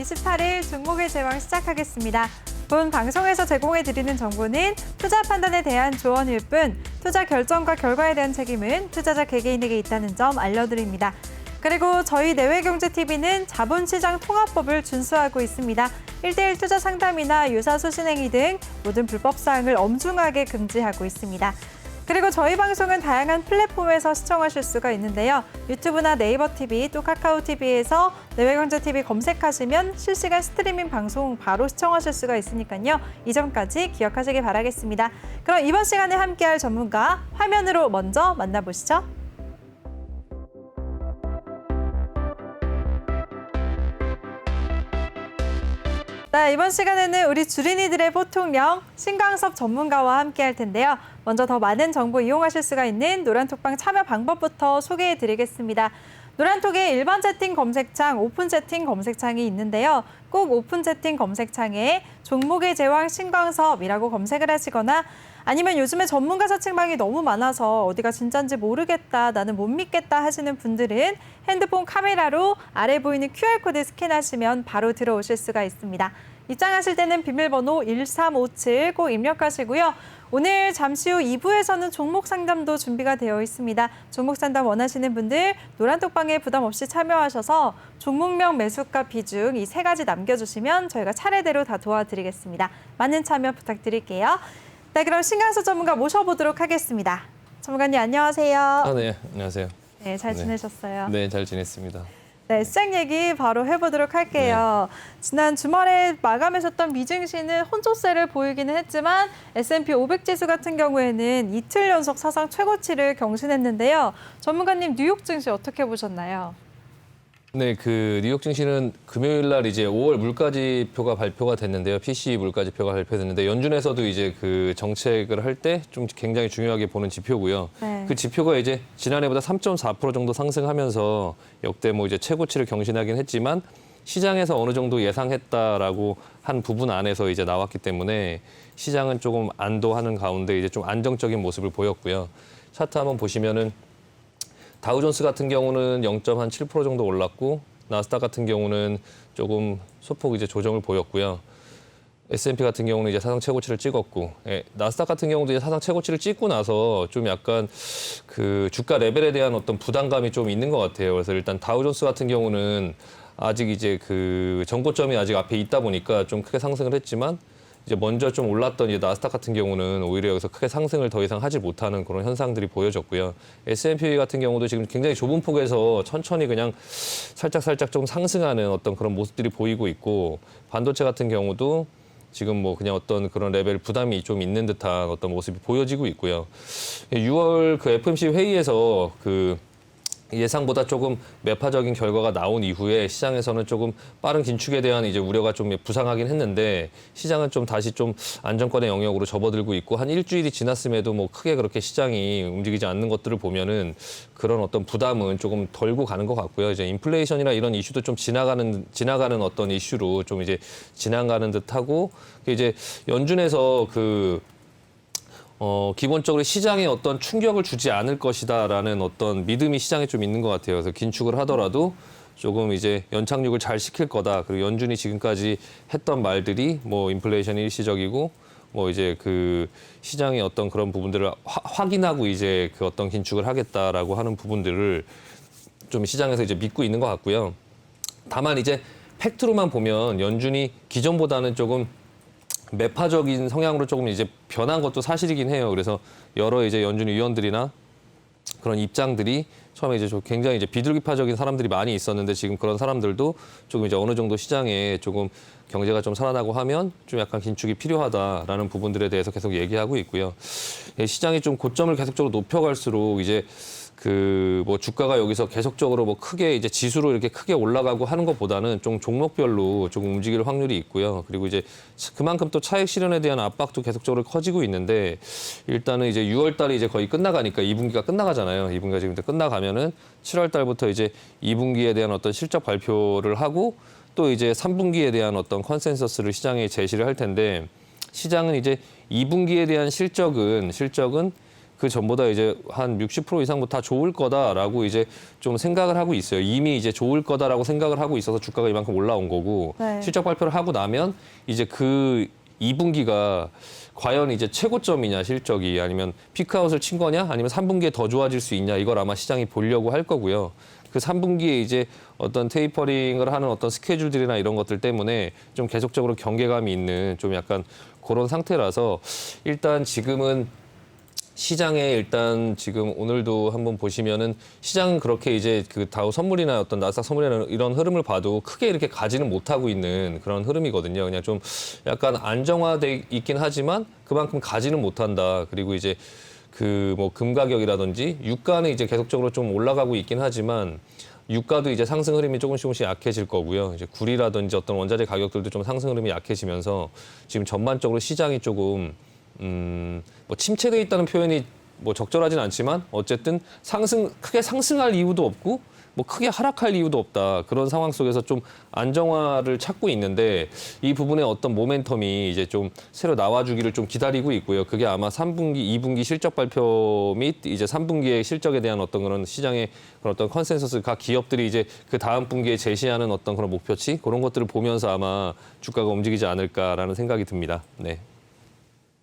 28일 종목의 제왕 시작하겠습니다. 본 방송에서 제공해드리는 정보는 투자 판단에 대한 조언일 뿐 투자 결정과 결과에 대한 책임은 투자자 개개인에게 있다는 점 알려드립니다. 그리고 저희 내외경제TV는 자본시장 통합법을 준수하고 있습니다. 1대1 투자 상담이나 유사수 신행위 등 모든 불법 사항을 엄중하게 금지하고 있습니다. 그리고 저희 방송은 다양한 플랫폼에서 시청하실 수가 있는데요. 유튜브나 네이버 TV, 또 카카오 TV에서 내외경제TV 검색하시면 실시간 스트리밍 방송 바로 시청하실 수가 있으니까요. 이 점까지 기억하시길 바라겠습니다. 그럼 이번 시간에 함께할 전문가 화면으로 먼저 만나보시죠. 네, 이번 시간에는 우리 주린이들의 보통령 신광섭 전문가와 함께할 텐데요. 먼저 더 많은 정보 이용하실 수가 있는 노란톡방 참여 방법부터 소개해드리겠습니다. 노란톡에 일반 채팅 검색창, 오픈 채팅 검색창이 있는데요. 꼭 오픈 채팅 검색창에 종목의 제왕 신광섭이라고 검색을 하시거나 아니면 요즘에 전문가 사칭방이 너무 많아서 어디가 진짠지 모르겠다, 나는 못 믿겠다 하시는 분들은 핸드폰 카메라로 아래 보이는 QR코드 스캔하시면 바로 들어오실 수가 있습니다. 입장하실 때는 비밀번호 1357 꼭 입력하시고요. 오늘 잠시 후 2부에서는 종목 상담도 준비가 되어 있습니다. 종목 상담 원하시는 분들 노란톡방에 부담 없이 참여하셔서 종목명, 매수가, 비중 이 세 가지 남겨주시면 저희가 차례대로 다 도와드리겠습니다. 많은 참여 부탁드릴게요. 네, 그럼 신광섭 전문가 모셔보도록 하겠습니다. 전문가님 안녕하세요. 네, 안녕하세요. 네, 잘 지내셨어요? 네, 잘 지냈습니다. 네, 시장 얘기 바로 해보도록 할게요. 지난 주말에 마감하셨던 미증시는 혼조세를 보이기는 했지만 S&P 500 지수 같은 경우에는 이틀 연속 사상 최고치를 경신했는데요. 전문가님 뉴욕 증시 어떻게 보셨나요? 네, 그 뉴욕 증시는 금요일 날 이제 5월 물가지표가 발표가 됐는데요. PCE 물가지표가 발표됐는데 연준에서도 이제 그 정책을 할 때 좀 굉장히 중요하게 보는 지표고요. 네. 그 지표가 이제 지난해보다 3.4% 정도 상승하면서 역대 뭐 이제 최고치를 경신하긴 했지만 시장에서 어느 정도 예상했다라고 한 부분 안에서 이제 나왔기 때문에 시장은 조금 안도하는 가운데 이제 좀 안정적인 모습을 보였고요. 차트 한번 보시면은 다우존스 같은 경우는 0.7% 정도 올랐고 나스닥 같은 경우는 조금 소폭 이제 조정을 보였고요. S&P 같은 경우는 이제 사상 최고치를 찍었고, 나스닥 같은 경우도 이제 사상 최고치를 찍고 나서 좀 약간 그 주가 레벨에 대한 어떤 부담감이 좀 있는 것 같아요. 그래서 일단 다우존스 같은 경우는 아직 이제 그 전고점이 아직 앞에 있다 보니까 좀 크게 상승을 했지만 이제 먼저 좀 올랐던 이제 나스닥 같은 경우는 오히려 여기서 크게 상승을 더 이상 하지 못하는 그런 현상들이 보여졌고요. S&P 같은 경우도 지금 굉장히 좁은 폭에서 천천히 그냥 살짝 좀 상승하는 어떤 그런 모습들이 보이고 있고 반도체 같은 경우도 지금 뭐 그냥 어떤 그런 레벨 부담이 좀 있는 듯한 어떤 모습이 보여지고 있고요. 6월 그 FOMC 회의에서 그 예상보다 조금 매파적인 결과가 나온 이후에 시장에서는 조금 빠른 긴축에 대한 이제 우려가 좀 부상하긴 했는데 시장은 좀 다시 좀 안정권의 영역으로 접어들고 있고 한 일주일이 지났음에도 뭐 크게 그렇게 시장이 움직이지 않는 것들을 보면은 그런 어떤 부담은 조금 덜고 가는 것 같고요. 이제 인플레이션이나 이런 이슈도 좀 지나가는 어떤 이슈로 좀 이제 지나가는 듯하고 이제 연준에서 기본적으로 시장에 어떤 충격을 주지 않을 것이다라는 어떤 믿음이 시장에 좀 있는 것 같아요. 그래서 긴축을 하더라도 조금 이제 연착륙을 잘 시킬 거다. 그리고 연준이 지금까지 했던 말들이 뭐 인플레이션이 일시적이고 뭐 이제 그 시장의 어떤 그런 부분들을 확인하고 이제 그 어떤 긴축을 하겠다라고 하는 부분들을 좀 시장에서 이제 믿고 있는 것 같고요. 다만 이제 팩트로만 보면 연준이 기존보다는 조금 매파적인 성향으로 조금 이제 변한 것도 사실이긴 해요. 그래서 여러 이제 연준 위원들이나 그런 입장들이 처음에 이제 좀 굉장히 이제 비둘기파적인 사람들이 많이 있었는데 지금 그런 사람들도 조금 이제 어느 정도 시장에 조금 경제가 좀 살아나고 하면 좀 약간 긴축이 필요하다라는 부분들에 대해서 계속 얘기하고 있고요. 시장이 좀 고점을 계속적으로 높여갈수록 이제 그 뭐 주가가 여기서 계속적으로 뭐 크게 이제 지수로 이렇게 크게 올라가고 하는 것보다는 좀 종목별로 조금 움직일 확률이 있고요. 그리고 이제 그만큼 또 차익 실현에 대한 압박도 계속적으로 커지고 있는데 일단은 이제 6월 달이 이제 거의 끝나가니까 2분기가 끝나가잖아요. 2분기가 지금 끝나가면은 7월 달부터 이제 2분기에 대한 어떤 실적 발표를 하고 또 이제 3분기에 대한 어떤 컨센서스를 시장에 제시를 할 텐데 시장은 이제 2분기에 대한 실적은 그 전보다 이제 한 60% 이상 다 좋을 거다라고 이제 좀 생각을 하고 있어요. 이미 이제 좋을 거다라고 생각을 하고 있어서 주가가 이만큼 올라온 거고 네. 실적 발표를 하고 나면 이제 그 2분기가 과연 이제 최고점이냐 실적이 아니면 피크아웃을 친 거냐 아니면 3분기에 더 좋아질 수 있냐 이걸 아마 시장이 보려고 할 거고요. 그 3분기에 이제 어떤 테이퍼링을 하는 어떤 스케줄들이나 이런 것들 때문에 좀 계속적으로 경계감이 있는 좀 약간 그런 상태라서 일단 지금은 시장에 일단 지금 오늘도 한번 보시면은 시장은 그렇게 이제 그 다우 선물이나 어떤 나스닥 선물이나 이런 흐름을 봐도 크게 이렇게 가지는 못하고 있는 그런 흐름이거든요. 그냥 좀 약간 안정화돼 있긴 하지만 그만큼 가지는 못한다. 그리고 이제 그 뭐 금 가격이라든지 유가는 이제 계속적으로 좀 올라가고 있긴 하지만 유가도 이제 상승 흐름이 조금씩 약해질 거고요. 이제 구리라든지 어떤 원자재 가격들도 좀 상승 흐름이 약해지면서 지금 전반적으로 시장이 조금 뭐 침체돼 있다는 표현이 뭐 적절하진 않지만 어쨌든 크게 상승할 이유도 없고 뭐 크게 하락할 이유도 없다. 그런 상황 속에서 좀 안정화를 찾고 있는데 이 부분에 어떤 모멘텀이 이제 좀 새로 나와주기를 좀 기다리고 있고요. 그게 아마 3분기, 2분기 실적 발표 및 이제 3분기의 실적에 대한 어떤 그런 시장의 그런 어떤 컨센서스 각 기업들이 이제 그 다음 분기에 제시하는 어떤 그런 목표치 그런 것들을 보면서 아마 주가가 움직이지 않을까라는 생각이 듭니다. 네.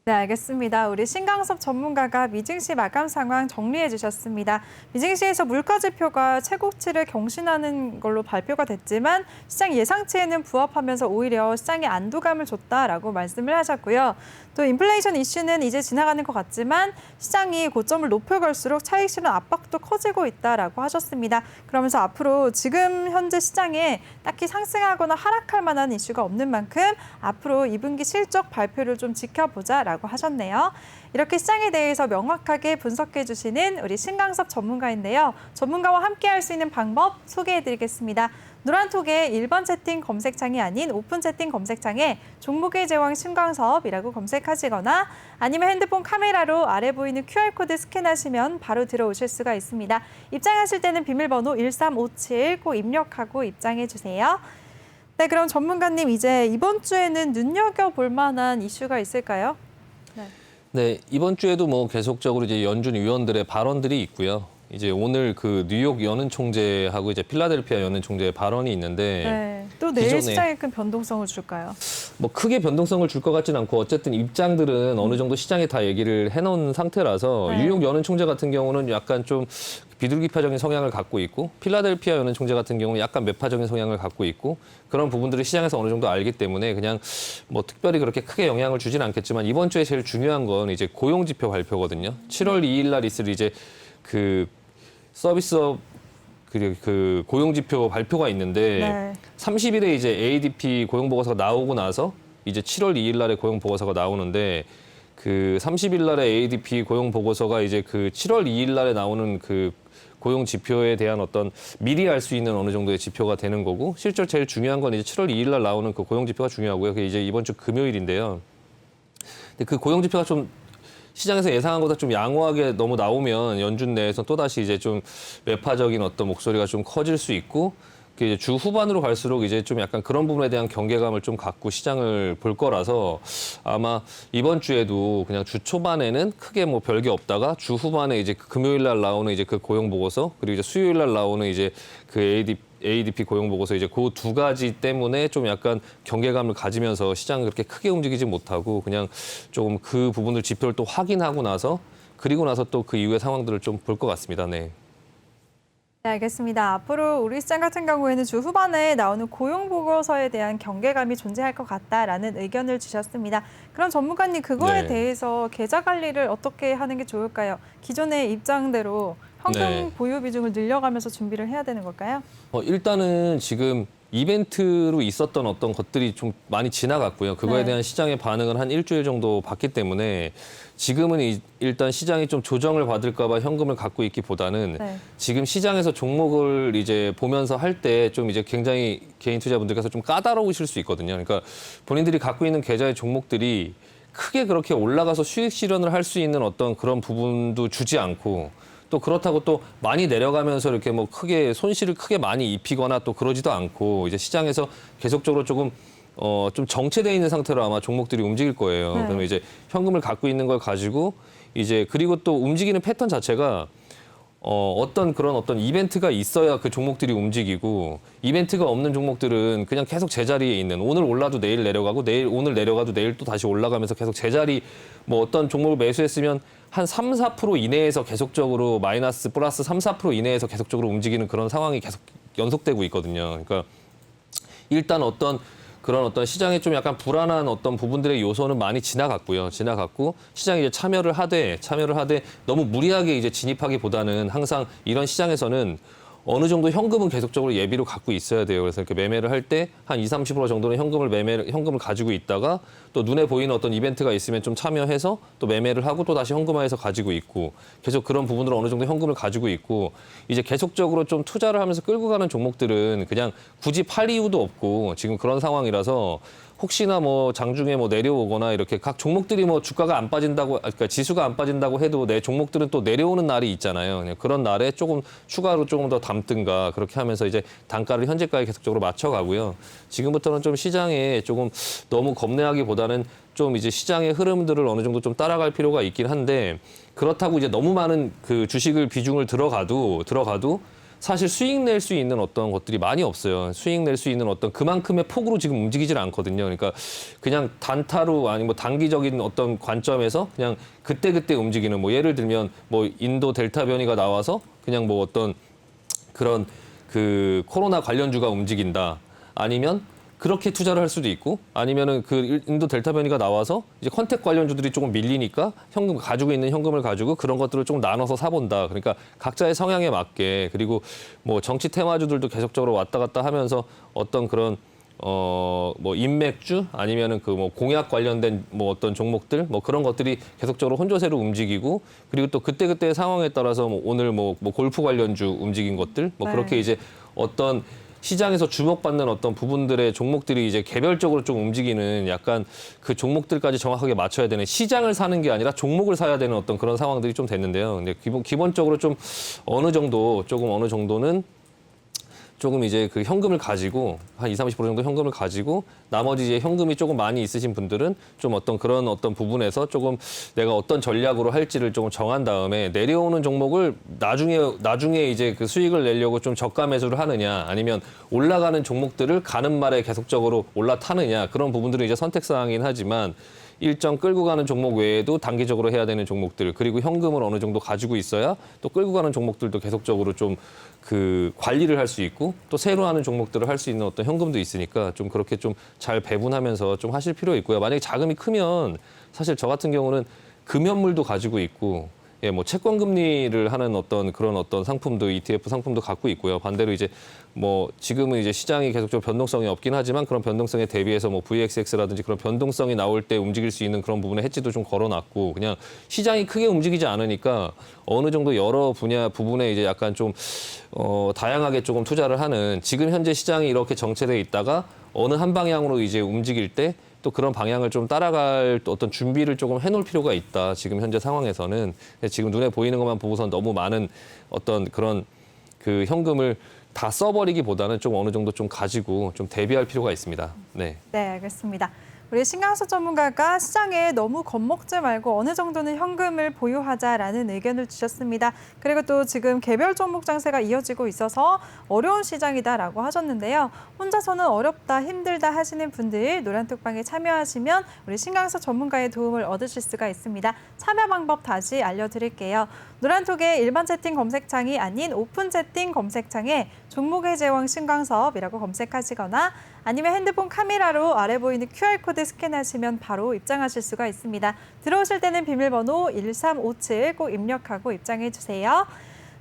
네, 알겠습니다. 우리 신강섭 전문가가 미증시 마감 상황 정리해 주셨습니다. 미증시에서 물가지표가 최고치를 경신하는 걸로 발표가 됐지만 시장 예상치에는 부합하면서 오히려 시장에 안도감을 줬다라고 말씀을 하셨고요. 또 인플레이션 이슈는 이제 지나가는 것 같지만 시장이 고점을 높여갈수록 차익 실현 압박도 커지고 있다라고 하셨습니다. 그러면서 앞으로 지금 현재 시장에 딱히 상승하거나 하락할 만한 이슈가 없는 만큼 앞으로 2분기 실적 발표를 좀 지켜보자라고 하셨네요. 이렇게 시장에 대해서 명확하게 분석해 주시는 우리 신강섭 전문가인데요. 전문가와 함께 할 수 있는 방법 소개해 드리겠습니다. 노란톡의 1번 채팅 검색창이 아닌 오픈 채팅 검색창에 종목의 제왕 신강섭이라고 검색하시거나 아니면 핸드폰 카메라로 아래 보이는 QR코드 스캔하시면 바로 들어오실 수가 있습니다. 입장하실 때는 비밀번호 1357 꼭 입력하고 입장해 주세요. 네, 그럼 전문가님 이제 이번 주에는 눈여겨볼 만한 이슈가 있을까요? 네, 이번 주에도 뭐 계속적으로 이제 연준 위원들의 발언들이 있고요. 이제 오늘 그 뉴욕 연은 총재하고 이제 필라델피아 연은 총재의 발언이 있는데 네, 또 내일 기존에 시장에 큰 변동성을 줄까요? 뭐 크게 변동성을 줄 것 같진 않고 어쨌든 입장들은 어느 정도 시장에 다 얘기를 해놓은 상태라서 네. 뉴욕 연은 총재 같은 경우는 약간 좀 비둘기파적인 성향을 갖고 있고 필라델피아 연은 총재 같은 경우는 약간 매파적인 성향을 갖고 있고 그런 부분들을 시장에서 어느 정도 알기 때문에 그냥 뭐 특별히 그렇게 크게 영향을 주진 않겠지만 이번 주에 제일 중요한 건 이제 고용지표 발표거든요. 7월 2일 날 있을 이제 그 서비스업 그 고용지표 발표가 있는데 네. 30일에 이제 ADP 고용보고서가 나오고 나서 이제 7월 2일 날에 고용보고서가 나오는데 그 30일 날에 ADP 고용보고서가 이제 그 7월 2일 날에 나오는 그 고용 지표에 대한 어떤 미리 알 수 있는 어느 정도의 지표가 되는 거고 실제로 제일 중요한 건 이제 7월 2일 날 나오는 그 고용 지표가 중요하고요. 그게 이제 이번 주 금요일인데요. 근데 그 고용 지표가 좀 시장에서 예상한 것보다 좀 양호하게 너무 나오면 연준 내에서 또다시 이제 좀 매파적인 어떤 목소리가 좀 커질 수 있고 그 이제 주 후반으로 갈수록 이제 좀 약간 그런 부분에 대한 경계감을 좀 갖고 시장을 볼 거라서 아마 이번 주에도 그냥 주 초반에는 크게 뭐 별게 없다가 주 후반에 이제 금요일 날 나오는 이제 그 고용 보고서 그리고 이제 수요일 날 나오는 이제 그 ADP 고용 보고서 이제 그 두 가지 때문에 좀 약간 경계감을 가지면서 시장을 그렇게 크게 움직이지 못하고 그냥 조금 그 부분들 지표를 또 확인하고 나서 그리고 나서 또 그 이후의 상황들을 좀 볼 것 같습니다. 네. 네, 알겠습니다. 앞으로 우리 시장 같은 경우에는 주 후반에 나오는 고용 보고서에 대한 경계감이 존재할 것 같다라는 의견을 주셨습니다. 그럼 전문가님 그거에 네. 대해서 계좌 관리를 어떻게 하는 게 좋을까요? 기존의 입장대로 현금 네. 보유 비중을 늘려가면서 준비를 해야 되는 걸까요? 일단은 지금 이벤트로 있었던 어떤 것들이 좀 많이 지나갔고요. 그거에 네. 대한 시장의 반응을 한 일주일 정도 봤기 때문에 지금은 일단 시장이 좀 조정을 받을까 봐 현금을 갖고 있기보다는 네. 지금 시장에서 종목을 이제 보면서 할 때 좀 이제 굉장히 개인 투자분들께서 좀 까다로우실 수 있거든요. 그러니까 본인들이 갖고 있는 계좌의 종목들이 크게 그렇게 올라가서 수익 실현을 할 수 있는 어떤 그런 부분도 주지 않고 또 그렇다고 또 많이 내려가면서 이렇게 뭐 크게 손실을 크게 많이 입히거나 또 그러지도 않고 이제 시장에서 계속적으로 조금 좀 정체돼 있는 상태로 아마 종목들이 움직일 거예요. 네. 그러면 이제 현금을 갖고 있는 걸 가지고 이제 그리고 또 움직이는 패턴 자체가 어떤 이벤트가 있어야 그 종목들이 움직이고 이벤트가 없는 종목들은 그냥 계속 제자리에 있는 오늘 올라도 내일 내려가고 오늘 내려가도 내일 또 다시 올라가면서 계속 제자리 뭐 어떤 종목을 매수했으면 한 3, 4% 이내에서 계속적으로 마이너스 플러스 3, 4% 이내에서 계속적으로 움직이는 그런 상황이 계속 연속되고 있거든요. 그러니까 일단 그런 어떤 시장에 좀 약간 불안한 어떤 부분들의 요소는 많이 지나갔고요. 지나갔고 시장에 이제 참여를 하되 너무 무리하게 이제 진입하기보다는 항상 이런 시장에서는 어느 정도 현금은 계속적으로 예비로 갖고 있어야 돼요. 그래서 이렇게 매매를 할 때 한 20, 30% 정도는 현금을 가지고 있다가 또 눈에 보이는 어떤 이벤트가 있으면 좀 참여해서 또 매매를 하고 또 다시 현금화해서 가지고 있고 계속 그런 부분으로 어느 정도 현금을 가지고 있고 이제 계속적으로 좀 투자를 하면서 끌고 가는 종목들은 그냥 굳이 팔 이유도 없고 지금 그런 상황이라서 혹시나 뭐 장중에 뭐 내려오거나 이렇게 각 종목들이 뭐 주가가 안 빠진다고, 그러니까 지수가 안 빠진다고 해도 내 종목들은 또 내려오는 날이 있잖아요. 그냥 그런 날에 조금 추가로 조금 더 담든가 그렇게 하면서 이제 단가를 현재가에 계속적으로 맞춰가고요. 지금부터는 좀 시장에 조금 너무 겁내하기보다는 좀 이제 시장의 흐름들을 어느 정도 좀 따라갈 필요가 있긴 한데 그렇다고 이제 너무 많은 그 주식을 비중을 들어가도 사실 수익 낼 수 있는 어떤 것들이 많이 없어요. 수익 낼 수 있는 어떤 그만큼의 폭으로 지금 움직이질 않거든요. 그러니까 그냥 단타로 아니 뭐 단기적인 어떤 관점에서 그냥 그때그때 움직이는 뭐 예를 들면 뭐 인도 델타 변이가 나와서 그냥 뭐 어떤 그런 그 코로나 관련주가 움직인다. 아니면 그렇게 투자를 할 수도 있고 아니면은 그 인도 델타 변이가 나와서 이제 컨택 관련주들이 조금 밀리니까 현금 가지고 있는 현금을 가지고 그런 것들을 좀 나눠서 사본다. 그러니까 각자의 성향에 맞게 그리고 뭐 정치 테마주들도 계속적으로 왔다 갔다 하면서 어떤 그런 뭐 인맥주 아니면은 그 뭐 공약 관련된 뭐 어떤 종목들 뭐 그런 것들이 계속적으로 혼조세로 움직이고 그리고 또 그때그때 상황에 따라서 뭐 오늘 뭐 골프 관련주 움직인 것들 뭐 그렇게 이제 어떤 시장에서 주목받는 어떤 부분들의 종목들이 이제 개별적으로 좀 움직이는 약간 그 종목들까지 정확하게 맞춰야 되는 시장을 사는 게 아니라 종목을 사야 되는 어떤 그런 상황들이 좀 됐는데요. 근데 기본적으로 좀 어느 정도는 조금 이제 그 현금을 가지고 한 20, 30% 정도 현금을 가지고 나머지 이제 현금이 조금 많이 있으신 분들은 좀 어떤 그런 어떤 부분에서 조금 내가 어떤 전략으로 할지를 조금 정한 다음에 내려오는 종목을 나중에 이제 그 수익을 내려고 좀 저가 매수를 하느냐 아니면 올라가는 종목들을 가는 말에 계속적으로 올라타느냐 그런 부분들은 이제 선택 사항이긴 하지만 일정 끌고 가는 종목 외에도 단기적으로 해야 되는 종목들 그리고 현금을 어느 정도 가지고 있어야 또 끌고 가는 종목들도 계속적으로 좀 그 관리를 할 수 있고 또 새로 하는 종목들을 할 수 있는 어떤 현금도 있으니까 좀 그렇게 좀 잘 배분하면서 좀 하실 필요 있고요. 만약에 자금이 크면 사실 저 같은 경우는 금연물도 가지고 있고 예, 뭐 채권 금리를 하는 어떤 그런 어떤 상품도 ETF 상품도 갖고 있고요. 반대로 이제 뭐 지금은 이제 시장이 계속적으로 변동성이 없긴 하지만 그런 변동성에 대비해서 뭐 VXX라든지 그런 변동성이 나올 때 움직일 수 있는 그런 부분에 해지도 좀 걸어놨고 그냥 시장이 크게 움직이지 않으니까 어느 정도 여러 부분에 이제 약간 좀 다양하게 조금 투자를 하는 지금 현재 시장이 이렇게 정체돼 있다가 어느 한 방향으로 이제 움직일 때 또 그런 방향을 좀 따라갈 어떤 준비를 조금 해놓을 필요가 있다. 지금 현재 상황에서는 지금 눈에 보이는 것만 보고선 너무 많은 어떤 그런 그 현금을 다 써버리기보다는 좀 어느 정도 좀 가지고 좀 대비할 필요가 있습니다. 네. 네, 알겠습니다. 우리 신강석 전문가가 시장에 너무 겁먹지 말고 어느 정도는 현금을 보유하자라는 의견을 주셨습니다. 그리고 또 지금 개별 종목 장세가 이어지고 있어서 어려운 시장이다라고 하셨는데요. 혼자서는 어렵다, 힘들다 하시는 분들 노란톡방에 참여하시면 우리 신강석 전문가의 도움을 얻으실 수가 있습니다. 참여 방법 다시 알려드릴게요. 노란톡의 일반 채팅 검색창이 아닌 오픈 채팅 검색창에 종목의 제왕 신강섭이라고 검색하시거나 아니면 핸드폰 카메라로 아래 보이는 QR코드 스캔하시면 바로 입장하실 수가 있습니다. 들어오실 때는 비밀번호 1357 꼭 입력하고 입장해 주세요.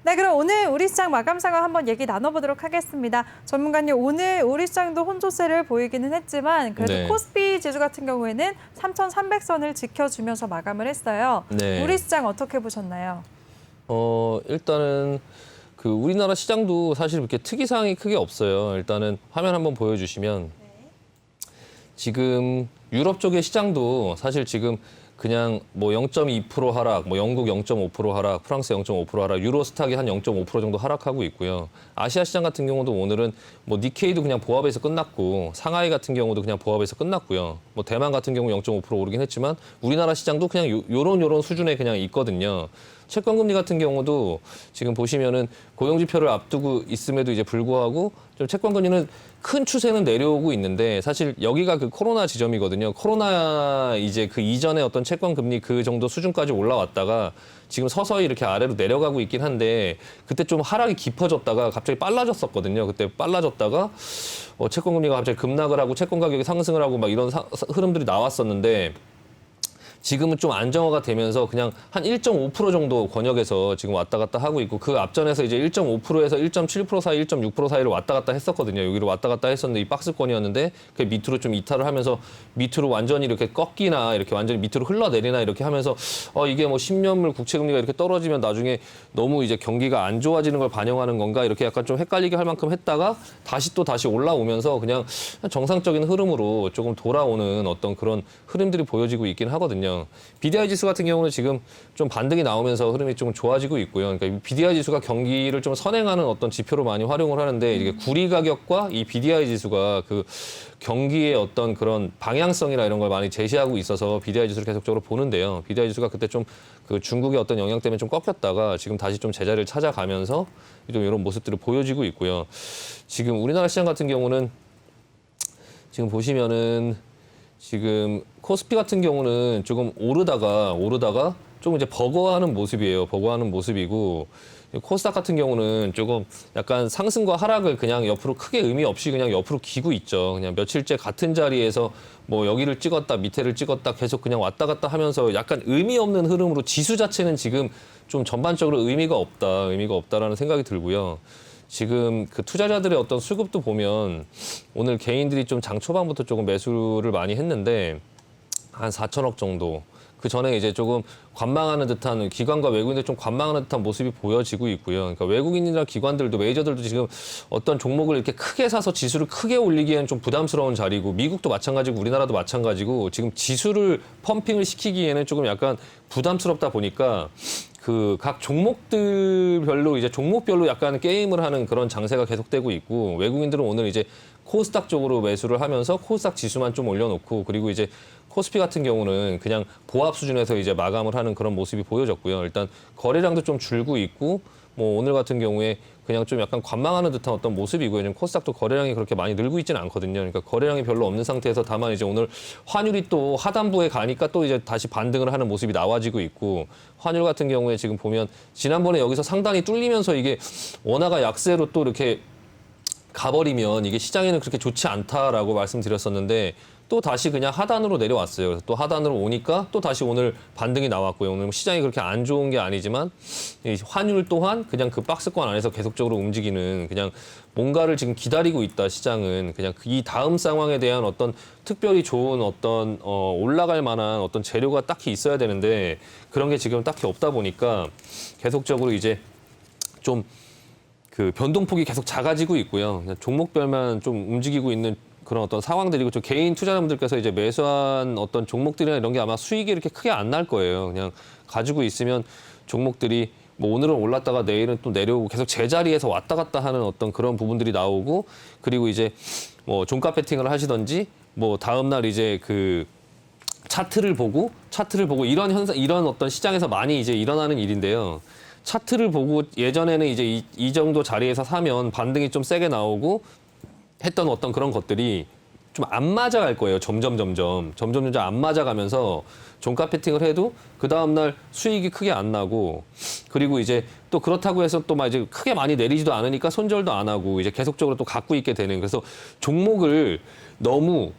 네, 그럼 오늘 우리 시장 마감 상황 한번 얘기 나눠보도록 하겠습니다. 전문가님, 오늘 우리 시장도 혼조세를 보이기는 했지만 그래도 네. 코스피 지수 같은 경우에는 3,300선을 지켜주면서 마감을 했어요. 네. 우리 시장 어떻게 보셨나요? 일단은 그 우리나라 시장도 사실 그렇게 특이사항이 크게 없어요. 일단은 화면 한번 보여주시면 지금 유럽 쪽의 시장도 사실 지금 그냥 뭐 0.2% 하락, 뭐 영국 0.5% 하락, 프랑스 0.5% 하락, 유로스탁이 한 0.5% 정도 하락하고 있고요. 아시아 시장 같은 경우도 오늘은 뭐 니케이도 그냥 보합에서 끝났고 상하이 같은 경우도 그냥 보합에서 끝났고요. 뭐 대만 같은 경우 0.5% 오르긴 했지만 우리나라 시장도 그냥 요런 수준에 그냥 있거든요. 채권금리 같은 경우도 지금 보시면은 고용지표를 앞두고 있음에도 이제 불구하고 좀 채권금리는 큰 추세는 내려오고 있는데 사실 여기가 그 코로나 지점이거든요. 코로나 이제 그 이전에 어떤 채권금리 그 정도 수준까지 올라왔다가 지금 서서히 이렇게 아래로 내려가고 있긴 한데 그때 좀 하락이 깊어졌다가 갑자기 빨라졌었거든요. 그때 빨라졌다가 채권금리가 갑자기 급락을 하고 채권 가격이 상승을 하고 막 이런 흐름들이 나왔었는데 지금은 좀 안정화가 되면서 그냥 한 1.5% 정도 권역에서 지금 왔다 갔다 하고 있고 그 앞전에서 이제 1.5%에서 1.7% 사이, 1.6% 사이를 왔다 갔다 했었거든요. 여기로 왔다 갔다 했었는데 이 박스권이었는데 그 밑으로 좀 이탈을 하면서 밑으로 완전히 이렇게 꺾이나 이렇게 완전히 밑으로 흘러내리나 이렇게 하면서 이게 뭐 10년물 국채금리가 이렇게 떨어지면 나중에 너무 이제 경기가 안 좋아지는 걸 반영하는 건가 이렇게 약간 좀 헷갈리게 할 만큼 했다가 다시 올라오면서 그냥 정상적인 흐름으로 조금 돌아오는 어떤 그런 흐름들이 보여지고 있긴 하거든요. BDI 지수 같은 경우는 지금 좀 반등이 나오면서 흐름이 좀 좋아지고 있고요. 그러니까 BDI 지수가 경기를 좀 선행하는 어떤 지표로 많이 활용을 하는데 이게 구리 가격과 이 BDI 지수가 그 경기의 어떤 그런 방향성이나 이런 걸 많이 제시하고 있어서 BDI 지수를 계속적으로 보는데요. BDI 지수가 그때 좀 그 중국의 어떤 영향 때문에 좀 꺾였다가 지금 다시 좀 제자리를 찾아가면서 좀 이런 모습들을 보여지고 있고요. 지금 우리나라 시장 같은 경우는 지금 보시면은 지금 코스피 같은 경우는 조금 오르다가 조금 이제 버거워하는 모습이에요. 버거워하는 모습이고 코스닥 같은 경우는 조금 약간 상승과 하락을 그냥 옆으로 크게 의미 없이 그냥 옆으로 기고 있죠. 그냥 며칠째 같은 자리에서 뭐 여기를 찍었다 밑에를 찍었다 계속 그냥 왔다 갔다 하면서 약간 의미 없는 흐름으로 지수 자체는 지금 좀 전반적으로 의미가 없다라는 생각이 들고요. 지금 그 투자자들의 어떤 수급도 보면 오늘 개인들이 좀 장 초반부터 조금 매수를 많이 했는데 한 4천억 정도. 그 전에 이제 조금 관망하는 듯한 기관과 외국인들 좀 관망하는 듯한 모습이 보여지고 있고요. 그러니까 외국인이나 기관들도 메이저들도 지금 어떤 종목을 이렇게 크게 사서 지수를 크게 올리기에는 좀 부담스러운 자리고 미국도 마찬가지고 우리나라도 마찬가지고 지금 지수를 펌핑을 시키기에는 조금 약간 부담스럽다 보니까 그 각 종목들별로 이제 종목별로 약간 게임을 하는 그런 장세가 계속되고 있고 외국인들은 오늘 이제 코스닥 쪽으로 매수를 하면서 코스닥 지수만 좀 올려놓고 그리고 이제 코스피 같은 경우는 그냥 보합 수준에서 이제 마감을 하는 그런 모습이 보여졌고요. 일단 거래량도 좀 줄고 있고 뭐 오늘 같은 경우에 그냥 좀 약간 관망하는 듯한 어떤 모습이고요. 지금 코스닥도 거래량이 그렇게 많이 늘고 있지는 않거든요. 그러니까 거래량이 별로 없는 상태에서 다만 이제 오늘 환율이 또 하단부에 가니까 또 이제 다시 반등을 하는 모습이 나와지고 있고 환율 같은 경우에 지금 보면 지난번에 여기서 상단이 뚫리면서 이게 원화가 약세로 또 이렇게 가버리면 이게 시장에는 그렇게 좋지 않다라고 말씀드렸었는데 또 다시 그냥 하단으로 내려왔어요. 그래서 또 하단으로 오니까 또 다시 오늘 반등이 나왔고요. 오늘 시장이 그렇게 안 좋은 게 아니지만 이 환율 또한 그냥 그 박스권 안에서 계속적으로 움직이는 그냥 뭔가를 지금 기다리고 있다 시장은 그냥 이 다음 상황에 대한 어떤 특별히 좋은 어떤 올라갈 만한 어떤 재료가 딱히 있어야 되는데 그런 게 지금 딱히 없다 보니까 계속적으로 이제 좀 그 변동폭이 계속 작아지고 있고요. 그냥 종목별만 좀 움직이고 있는 그런 어떤 상황들이고 좀 개인 투자자분들께서 이제 매수한 어떤 종목들이나 이런 게 아마 수익이 이렇게 크게 안 날 거예요. 그냥 가지고 있으면 종목들이 뭐 오늘은 올랐다가 내일은 또 내려오고 계속 제자리에서 왔다 갔다 하는 어떤 그런 부분들이 나오고 그리고 이제 뭐 종가 배팅을 하시든지 뭐 다음 날 이제 그 차트를 보고 이런 현상 이런 어떤 시장에서 많이 이제 일어나는 일인데요. 차트를 보고 예전에는 이제 이 정도 자리에서 사면 반등이 좀 세게 나오고 했던 어떤 그런 것들이 좀 안 맞아갈 거예요. 점점 안 맞아가면서 종가 패팅을 해도 그 다음날 수익이 크게 안 나고 그리고 이제 또 그렇다고 해서 또 막 이제 크게 많이 내리지도 않으니까 손절도 안 하고 이제 계속적으로 또 갖고 있게 되는 그래서 종목을 너무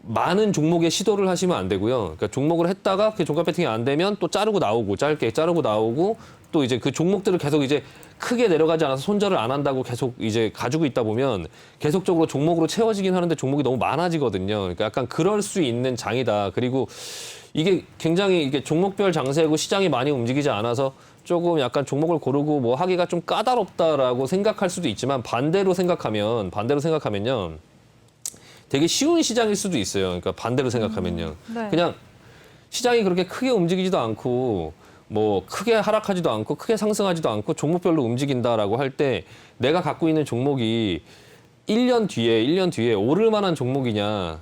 많은 종목에 시도를 하시면 안 되고요. 그러니까 종목을 했다가 그 종가 패팅이 안 되면 또 자르고 나오고 짧게 자르고 나오고 또 이제 그 종목들을 계속 이제 크게 내려가지 않아서 손절을 안 한다고 계속 이제 가지고 있다 보면 계속적으로 종목으로 채워지긴 하는데 종목이 너무 많아지거든요. 그러니까 약간 그럴 수 있는 장이다. 그리고 이게 굉장히 이게 종목별 장세고 시장이 많이 움직이지 않아서 조금 약간 종목을 고르고 뭐 하기가 좀 까다롭다라고 생각할 수도 있지만 반대로 생각하면요. 되게 쉬운 시장일 수도 있어요. 그러니까 반대로 생각하면요. 네. 그냥 시장이 그렇게 크게 움직이지도 않고 뭐 크게 하락하지도 않고 크게 상승하지도 않고 종목별로 움직인다라고 할 때 내가 갖고 있는 종목이 1년 뒤에 오를 만한 종목이냐,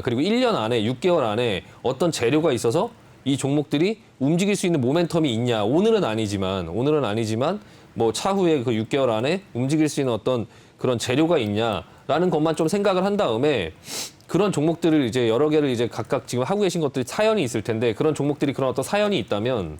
그리고 1년 안에, 6개월 안에 어떤 재료가 있어서 이 종목들이 움직일 수 있는 모멘텀이 있냐. 오늘은 아니지만 뭐 차후에 그 6개월 안에 움직일 수 있는 어떤 그런 재료가 있냐라는 것만 좀 생각을 한 다음에 그런 종목들을 이제 여러 개를 이제 각각 지금 하고 계신 것들이 사연이 있을 텐데 그런 종목들이 그런 어떤 사연이 있다면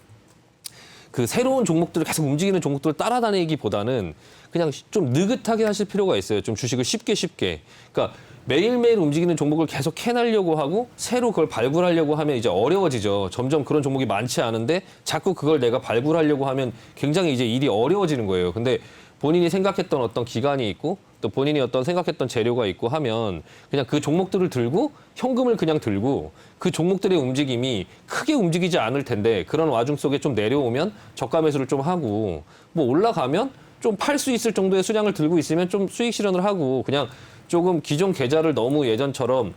그 새로운 종목들을 계속 움직이는 종목들을 따라다니기보다는 그냥 좀 느긋하게 하실 필요가 있어요. 좀 주식을 쉽게. 그러니까 매일매일 움직이는 종목을 계속 캐내려고 하고 새로 그걸 발굴하려고 하면 이제 어려워지죠. 점점 그런 종목이 많지 않은데 자꾸 그걸 내가 발굴하려고 하면 굉장히 이제 일이 어려워지는 거예요. 근데 본인이 생각했던 어떤 기간이 있고 또 본인이 어떤 생각했던 재료가 있고 하면 그냥 그 종목들을 들고 현금을 그냥 들고 그 종목들의 움직임이 크게 움직이지 않을 텐데 그런 와중 속에 좀 내려오면 저가 매수를 좀 하고 뭐 올라가면 좀 팔 수 있을 정도의 수량을 들고 있으면 좀 수익 실현을 하고 그냥 조금 기존 계좌를 너무 예전처럼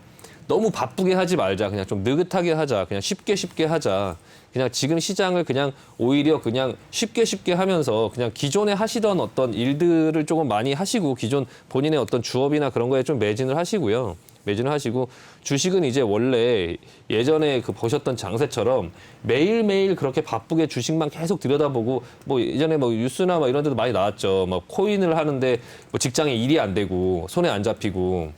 너무 바쁘게 하지 말자. 그냥 좀 느긋하게 하자. 그냥 쉽게 하자. 그냥 지금 시장을 그냥 오히려 그냥 쉽게 하면서 그냥 기존에 하시던 어떤 일들을 조금 많이 하시고 기존 본인의 어떤 주업이나 그런 거에 좀 매진을 하시고요. 매진을 하시고 주식은 이제 원래 예전에 그 보셨던 장세처럼 매일매일 그렇게 바쁘게 주식만 계속 들여다보고 뭐 예전에 뭐 뉴스나 뭐 이런 데도 많이 나왔죠. 뭐 코인을 하는데 뭐 직장에 일이 안 되고 손에 안 잡히고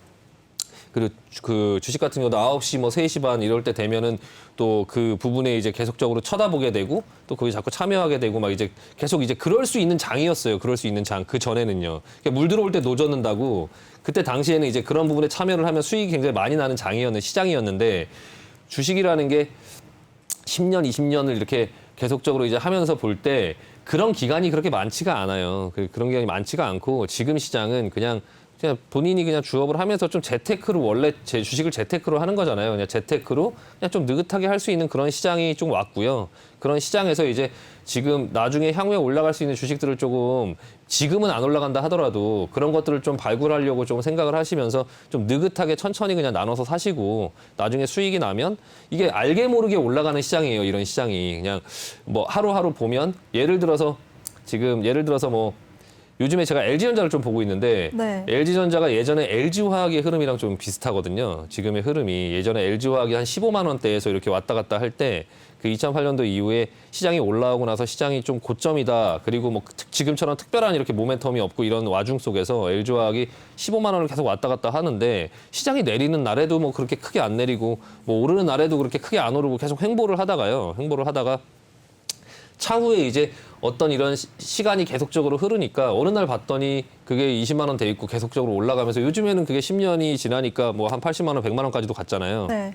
그리고 그 주식 같은 경우도 9시 뭐 3시 반 이럴 때 되면은 또 그 부분에 이제 계속적으로 쳐다보게 되고 또 거기 자꾸 참여하게 되고 막 이제 계속 이제 그럴 수 있는 장이었어요. 그럴 수 있는 장. 그 전에는요. 그러니까 물 들어올 때 노 젓는다고 그때 당시에는 이제 그런 부분에 참여를 하면 수익이 굉장히 많이 나는 시장이었는데 주식이라는 게 10년, 20년을 이렇게 계속적으로 이제 하면서 볼 때 그런 기간이 그렇게 많지가 않아요. 그런 기간이 많지가 않고 지금 시장은 그냥 본인이 그냥 주업을 하면서 좀 재테크로 원래 제 주식을 재테크로 하는 거잖아요. 그냥 재테크로 그냥 좀 느긋하게 할 수 있는 그런 시장이 좀 왔고요. 그런 시장에서 이제 지금 나중에 향후에 올라갈 수 있는 주식들을 조금 지금은 안 올라간다 하더라도 그런 것들을 좀 발굴하려고 좀 생각을 하시면서 좀 느긋하게 천천히 그냥 나눠서 사시고 나중에 수익이 나면 이게 알게 모르게 올라가는 시장이에요. 이런 시장이 그냥 뭐 하루하루 보면 예를 들어서 뭐 요즘에 제가 LG전자를 좀 보고 있는데 네. LG전자가 예전에 LG화학의 흐름이랑 좀 비슷하거든요. 지금의 흐름이 예전에 LG화학이 한 15만 원대에서 이렇게 왔다 갔다 할 때 그 2008년도 이후에 시장이 올라오고 나서 시장이 좀 고점이다. 그리고 뭐 지금처럼 특별한 이렇게 모멘텀이 없고 이런 와중 속에서 LG화학이 15만 원을 계속 왔다 갔다 하는데 시장이 내리는 날에도 뭐 그렇게 크게 안 내리고 뭐 오르는 날에도 그렇게 크게 안 오르고 계속 횡보를 하다가 차후에 이제 어떤 이런 시간이 계속적으로 흐르니까 어느 날 봤더니 그게 20만 원 돼 있고 계속적으로 올라가면서 요즘에는 그게 10년이 지나니까 뭐 한 80만 원, 100만 원까지도 갔잖아요. 네.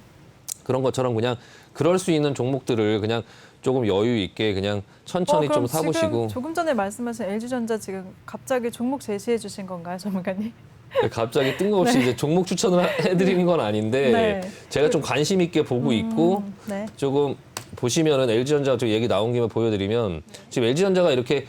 그런 것처럼 그냥 그럴 수 있는 종목들을 그냥 조금 여유 있게 그냥 천천히 좀 그럼 사보시고. 지금 조금 전에 말씀하신 LG전자 지금 갑자기 종목 제시해 주신 건가요, 전문가님? 갑자기 뜬금없이 이제 종목 추천을 해드리는 건 아닌데 네. 제가 좀 관심 있게 보고 있고 네. 조금 보시면은 LG전자 저 얘기 나온 김에 보여드리면 지금 LG전자가 이렇게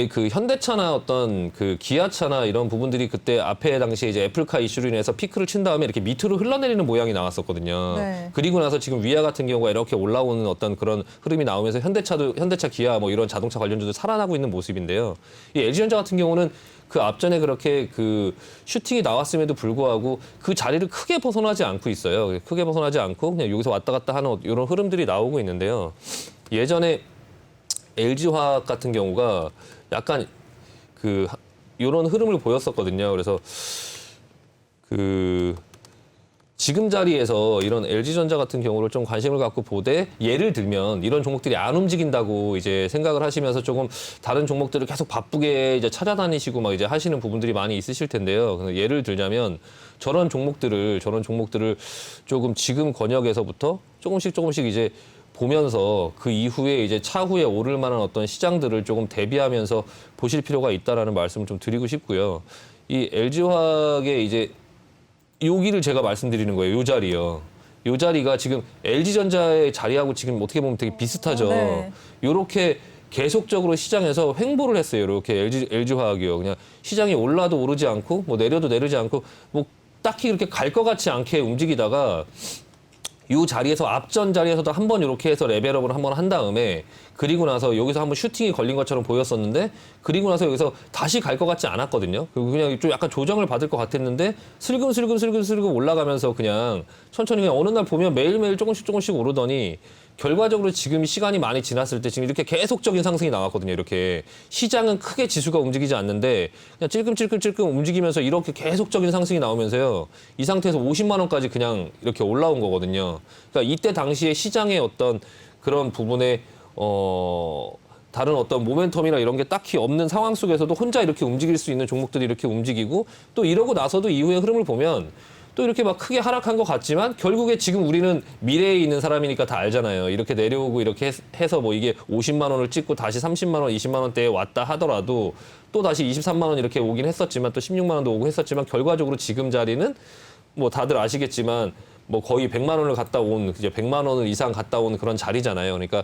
그 현대차나 어떤 그 기아차나 이런 부분들이 그때 앞에 당시에 이제 애플카 이슈로 인해서 피크를 친 다음에 이렇게 밑으로 흘러내리는 모양이 나왔었거든요. 네. 그리고 나서 지금 위아 같은 경우가 이렇게 올라오는 어떤 그런 흐름이 나오면서 현대차, 기아 뭐 이런 자동차 관련주도 살아나고 있는 모습인데요. 이 LG전자 같은 경우는 그 앞전에 그렇게 그 슈팅이 나왔음에도 불구하고 그 자리를 크게 벗어나지 않고 있어요. 크게 벗어나지 않고 그냥 여기서 왔다 갔다 하는 이런 흐름들이 나오고 있는데요. 예전에 LG화학 같은 경우가 약간 그 이런 흐름을 보였었거든요. 그래서 그 지금 자리에서 이런 LG전자 같은 경우를 좀 관심을 갖고 보되 예를 들면 이런 종목들이 안 움직인다고 이제 생각을 하시면서 조금 다른 종목들을 계속 바쁘게 이제 찾아다니시고 막 이제 하시는 부분들이 많이 있으실 텐데요. 그래서 예를 들자면 저런 종목들을 조금 지금 권역에서부터 조금씩 이제 보면서 그 이후에 이제 차후에 오를 만한 어떤 시장들을 조금 대비하면서 보실 필요가 있다라는 말씀을 좀 드리고 싶고요. 이 LG화학의 이제 여기를 제가 말씀드리는 거예요. 요 자리요. 요 자리가 지금 LG전자의 자리하고 지금 어떻게 보면 되게 비슷하죠. 네. 요렇게 계속적으로 시장에서 횡보를 했어요. 이렇게 LG화학이요. 그냥 시장이 올라도 오르지 않고 뭐 내려도 내리지 않고 뭐 딱히 그렇게 갈 것 같지 않게 움직이다가 이 자리에서 앞전 자리에서도 한 번 이렇게 해서 레벨업을 한번 한 다음에 그리고 나서 여기서 한번 슈팅이 걸린 것처럼 보였었는데 그리고 나서 여기서 다시 갈 것 같지 않았거든요. 그냥 좀 약간 조정을 받을 것 같았는데 슬금슬금 올라가면서 그냥 천천히 그냥 어느 날 보면 매일매일 조금씩 오르더니 결과적으로 지금 시간이 많이 지났을 때 지금 이렇게 계속적인 상승이 나왔거든요. 이렇게 시장은 크게 지수가 움직이지 않는데 그냥 찔끔찔끔 움직이면서 이렇게 계속적인 상승이 나오면서요. 이 상태에서 50만 원까지 그냥 이렇게 올라온 거거든요. 그러니까 이때 당시에 시장의 어떤 그런 부분에 다른 어떤 모멘텀이나 이런 게 딱히 없는 상황 속에서도 혼자 이렇게 움직일 수 있는 종목들이 이렇게 움직이고 또 이러고 나서도 이후의 흐름을 보면 또 이렇게 막 크게 하락한 것 같지만 결국에 지금 우리는 미래에 있는 사람이니까 다 알잖아요. 이렇게 내려오고 이렇게 해서 뭐 이게 50만 원을 찍고 다시 30만 원, 20만 원대에 왔다 하더라도 또 다시 23만 원 이렇게 오긴 했었지만 또 16만 원도 오고 했었지만 결과적으로 지금 자리는 뭐 다들 아시겠지만 뭐 거의 100만 원을 갔다 온 이제 100만 원 이상 갔다 온 그런 자리잖아요. 그러니까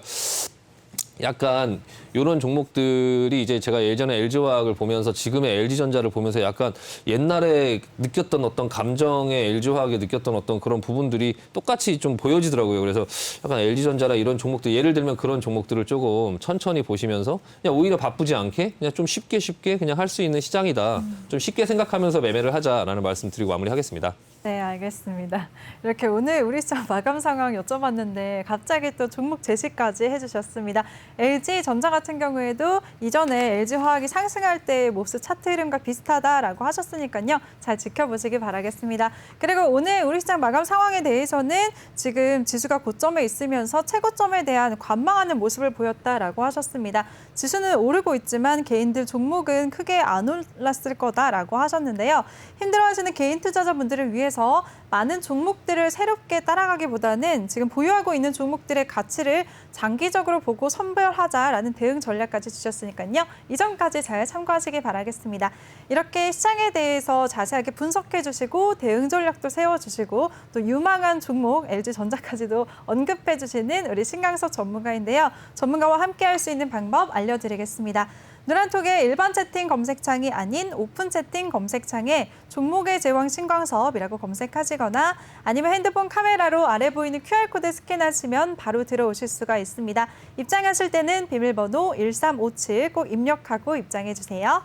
약간 이런 종목들이 이제 제가 예전에 LG화학을 보면서 지금의 LG전자를 보면서 약간 옛날에 느꼈던 어떤 감정의 LG화학에 느꼈던 어떤 그런 부분들이 똑같이 좀 보여지더라고요. 그래서 약간 LG전자나 이런 종목들 예를 들면 그런 종목들을 조금 천천히 보시면서 그냥 오히려 바쁘지 않게 그냥 좀 쉽게 그냥 할 수 있는 시장이다. 좀 쉽게 생각하면서 매매를 하자라는 말씀 드리고 마무리하겠습니다. 네, 알겠습니다. 이렇게 오늘 우리 시장 마감 상황 여쭤봤는데 갑자기 또 종목 제시까지 해주셨습니다. LG전자 같은 경우에도 이전에 LG화학이 상승할 때의 몹스 차트 흐름과 비슷하다라고 하셨으니까요. 잘 지켜보시기 바라겠습니다. 그리고 오늘 우리 시장 마감 상황에 대해서는 지금 지수가 고점에 있으면서 최고점에 대한 관망하는 모습을 보였다라고 하셨습니다. 지수는 오르고 있지만 개인들 종목은 크게 안 올랐을 거다라고 하셨는데요. 힘들어하시는 개인 투자자분들을 위해서 많은 종목들을 새롭게 따라가기보다는 지금 보유하고 있는 종목들의 가치를 장기적으로 보고 선별하자라는 대응 전략까지 주셨으니까요. 이 점까지 잘 참고하시기 바라겠습니다. 이렇게 시장에 대해서 자세하게 분석해 주시고 대응 전략도 세워주시고 또 유망한 종목 LG전자까지도 언급해 주시는 우리 신강석 전문가인데요. 전문가와 함께할 수 있는 방법 알려드리겠습니다. 노란톡의 일반 채팅 검색창이 아닌 오픈 채팅 검색창에 종목의 제왕 신광섭이라고 검색하시거나 아니면 핸드폰 카메라로 아래 보이는 QR코드 스캔하시면 바로 들어오실 수가 있습니다. 입장하실 때는 비밀번호 1357 꼭 입력하고 입장해 주세요.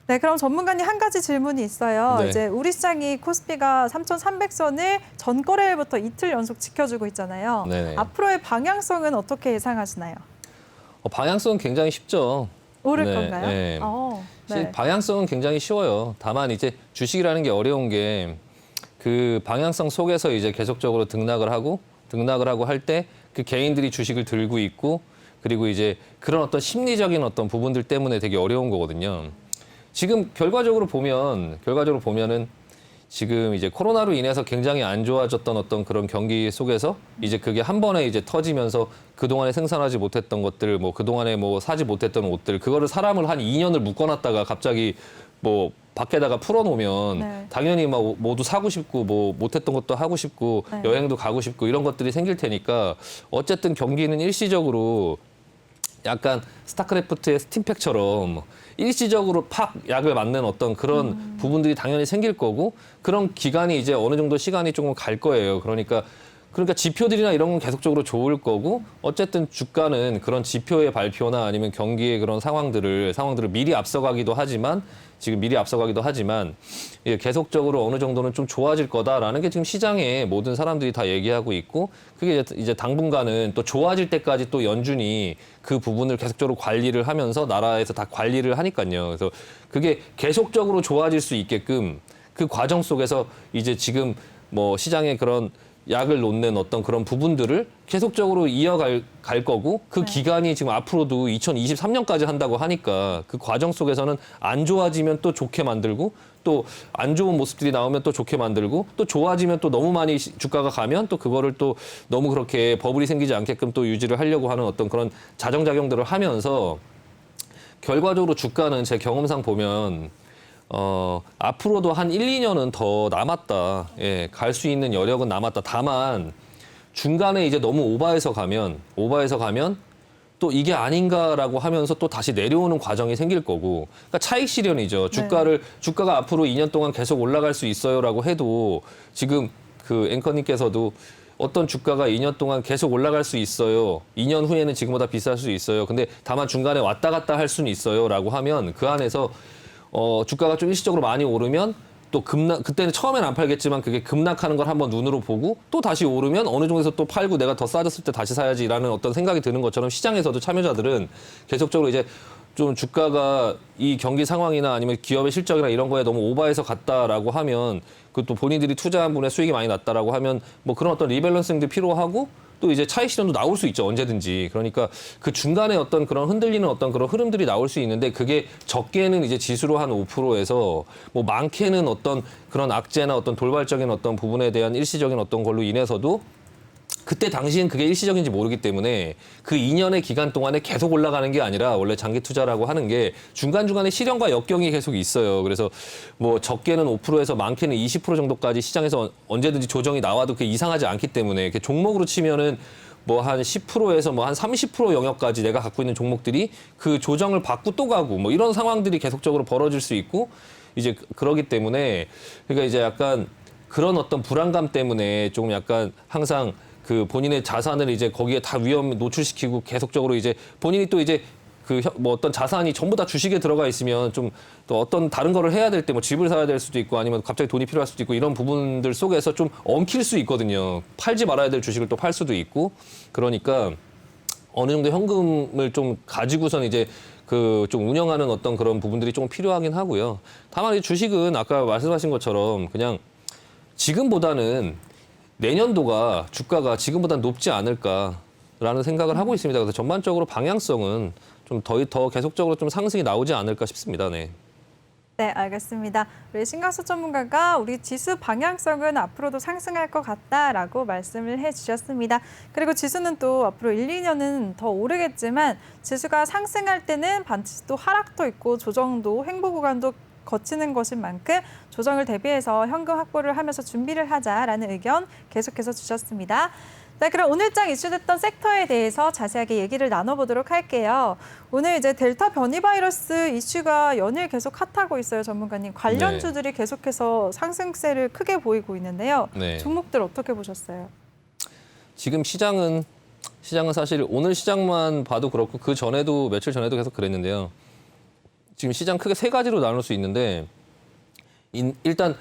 네, 그럼 전문가님 한 가지 질문이 있어요. 네. 이제 우리 시장이 코스피가 3,300선을 전 거래일부터 이틀 연속 지켜주고 있잖아요. 네네. 앞으로의 방향성은 어떻게 예상하시나요? 방향성은 굉장히 쉽죠. 오를 네, 건가요? 네. 네. 방향성은 굉장히 쉬워요. 다만 이제 주식이라는 게 어려운 게 그 방향성 속에서 이제 계속적으로 등락을 하고 할 때 그 개인들이 주식을 들고 있고 그리고 이제 그런 어떤 심리적인 어떤 부분들 때문에 되게 어려운 거거든요. 지금 결과적으로 보면은 지금 이제 코로나로 인해서 굉장히 안 좋아졌던 어떤 그런 경기 속에서 이제 그게 한 번에 이제 터지면서 그동안에 생산하지 못했던 것들, 뭐 그동안에 뭐 사지 못했던 옷들, 그거를 사람을 한 2년을 묶어놨다가 갑자기 뭐 밖에다가 풀어놓으면 네. 당연히 막 모두 사고 싶고 뭐 못했던 것도 하고 싶고 네. 여행도 가고 싶고 이런 것들이 생길 테니까 어쨌든 경기는 일시적으로 약간 스타크래프트의 스팀팩처럼 일시적으로 팍 약을 맞는 어떤 그런 부분들이 당연히 생길 거고 그런 기간이 이제 어느 정도 시간이 조금 갈 거예요. 그러니까 지표들이나 이런 건 계속적으로 좋을 거고 어쨌든 주가는 그런 지표의 발표나 아니면 경기의 그런 상황들을 미리 앞서가기도 하지만 예, 계속적으로 어느 정도는 좀 좋아질 거다라는 게 지금 시장에 모든 사람들이 다 얘기하고 있고 그게 이제 당분간은 또 좋아질 때까지 또 연준이 그 부분을 계속적으로 관리를 하면서 나라에서 다 관리를 하니까요. 그래서 그게 계속적으로 좋아질 수 있게끔 그 과정 속에서 이제 지금 뭐 시장의 그런 약을 놓는 어떤 그런 부분들을 계속적으로 이어갈 거고 그 기간이 지금 앞으로도 2023년까지 한다고 하니까 그 과정 속에서는 안 좋아지면 또 좋게 만들고 또 안 좋은 모습들이 나오면 또 좋게 만들고 또 좋아지면 또 너무 많이 주가가 가면 또 그거를 또 너무 그렇게 버블이 생기지 않게끔 또 유지를 하려고 하는 어떤 그런 자정작용들을 하면서 결과적으로 주가는 제 경험상 보면 앞으로도 한 1, 2년은 더 남았다. 예, 갈 수 있는 여력은 남았다. 다만 중간에 이제 너무 오버해서 가면 또 이게 아닌가라고 하면서 또 다시 내려오는 과정이 생길 거고. 그러니까 차익 실현이죠. 주가가 앞으로 2년 동안 계속 올라갈 수 있어요라고 해도 지금 그 앵커님께서도 어떤 주가가 2년 동안 계속 올라갈 수 있어요. 2년 후에는 지금보다 비쌀 수 있어요. 근데 다만 중간에 왔다 갔다 할 수는 있어요라고 하면 그 안에서 주가가 좀 일시적으로 많이 오르면 또 그때는 처음엔 안 팔겠지만 그게 급락하는 걸 한번 눈으로 보고 또 다시 오르면 어느 정도에서 또 팔고 내가 더 싸졌을 때 다시 사야지라는 어떤 생각이 드는 것처럼 시장에서도 참여자들은 계속적으로 이제 좀 주가가 이 경기 상황이나 아니면 기업의 실적이나 이런 거에 너무 오버해서 갔다라고 하면 그 또 본인들이 투자한 분의 수익이 많이 났다라고 하면 뭐 그런 어떤 리밸런싱도 필요하고 또 이제 차익 실현도 나올 수 있죠, 언제든지. 그러니까 그 중간에 어떤 그런 흔들리는 어떤 그런 흐름들이 나올 수 있는데 그게 적게는 이제 지수로 한 5%에서 뭐 많게는 어떤 그런 악재나 어떤 돌발적인 어떤 부분에 대한 일시적인 어떤 걸로 인해서도 그때 당시엔 그게 일시적인지 모르기 때문에 그 2년의 기간 동안에 계속 올라가는 게 아니라 원래 장기 투자라고 하는 게 중간중간에 실현과 역경이 계속 있어요. 그래서 뭐 적게는 5%에서 많게는 20% 정도까지 시장에서 언제든지 조정이 나와도 그게 이상하지 않기 때문에 이렇게 종목으로 치면은 뭐 한 10%에서 뭐 한 30% 영역까지 내가 갖고 있는 종목들이 그 조정을 받고 또 가고 뭐 이런 상황들이 계속적으로 벌어질 수 있고 이제 그러기 때문에 그러니까 이제 약간 그런 어떤 불안감 때문에 조금 약간 항상 그 본인의 자산을 이제 거기에 다 위험 노출시키고 계속적으로 이제 본인이 또 이제 그 뭐 어떤 자산이 전부 다 주식에 들어가 있으면 좀 또 어떤 다른 거를 해야 될 때 뭐 집을 사야 될 수도 있고 아니면 갑자기 돈이 필요할 수도 있고 이런 부분들 속에서 좀 엉킬 수 있거든요. 팔지 말아야 될 주식을 또 팔 수도 있고 그러니까 어느 정도 현금을 좀 가지고선 이제 그 좀 운영하는 어떤 그런 부분들이 좀 필요하긴 하고요. 다만 이 주식은 아까 말씀하신 것처럼 그냥 지금보다는 내년도가 주가가 지금보다 높지 않을까라는 생각을 하고 있습니다. 그래서 전반적으로 방향성은 좀 더 계속적으로 좀 상승이 나오지 않을까 싶습니다. 네. 네, 알겠습니다. 우리 신강수 전문가가 우리 지수 방향성은 앞으로도 상승할 것 같다라고 말씀을 해주셨습니다. 그리고 지수는 또 앞으로 1, 2년은 더 오르겠지만 지수가 상승할 때는 반드시 또 하락도 있고 조정도 횡보 구간도 거치는 것인 만큼 조정을 대비해서 현금 확보를 하면서 준비를 하자라는 의견 계속해서 주셨습니다. 네, 그럼 오늘장 이슈됐던 섹터에 대해서 자세하게 얘기를 나눠보도록 할게요. 오늘 이제 델타 변이 바이러스 이슈가 연일 계속 핫하고 있어요, 전문가님. 관련주들이 계속해서 상승세를 크게 보이고 있는데요. 네. 종목들 어떻게 보셨어요? 지금 시장은 사실 오늘 시장만 봐도 그렇고 그 전에도 며칠 전에도 계속 그랬는데요. 지금 시장 크게 세 가지로 나눌 수 있는데 일단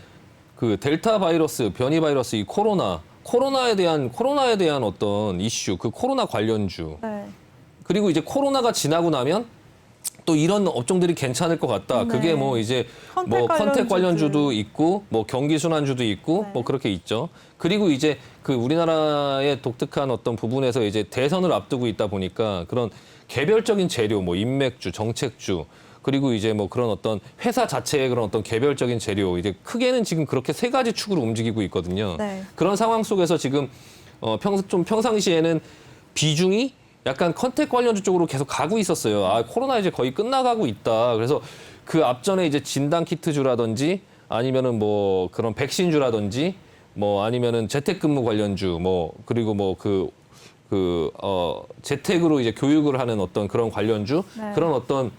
그 델타 바이러스, 변이 바이러스, 이 코로나에 대한 어떤 이슈, 그 코로나 관련주. 네. 그리고 이제 코로나가 지나고 나면 또 이런 업종들이 괜찮을 것 같다. 네. 그게 뭐 이제 뭐 컨택 관련주도 있고 뭐 경기 순환주도 있고 네. 뭐 그렇게 있죠. 그리고 이제 그 우리나라의 독특한 어떤 부분에서 이제 대선을 앞두고 있다 보니까 그런 개별적인 재료, 뭐 인맥주, 정책주 그리고 이제 뭐 그런 어떤 회사 자체의 그런 어떤 개별적인 재료 이제 크게는 지금 그렇게 세 가지 축으로 움직이고 있거든요. 네. 그런 상황 속에서 지금 좀 평상시에는 비중이 약간 컨택 관련주 쪽으로 계속 가고 있었어요. 아, 코로나 이제 거의 끝나가고 있다. 그래서 그 앞전에 이제 진단 키트주라든지 아니면은 뭐 그런 백신주라든지 뭐 아니면은 재택근무 관련주 뭐 그리고 뭐 재택으로 이제 교육을 하는 어떤 그런 관련주 네. 그런 어떤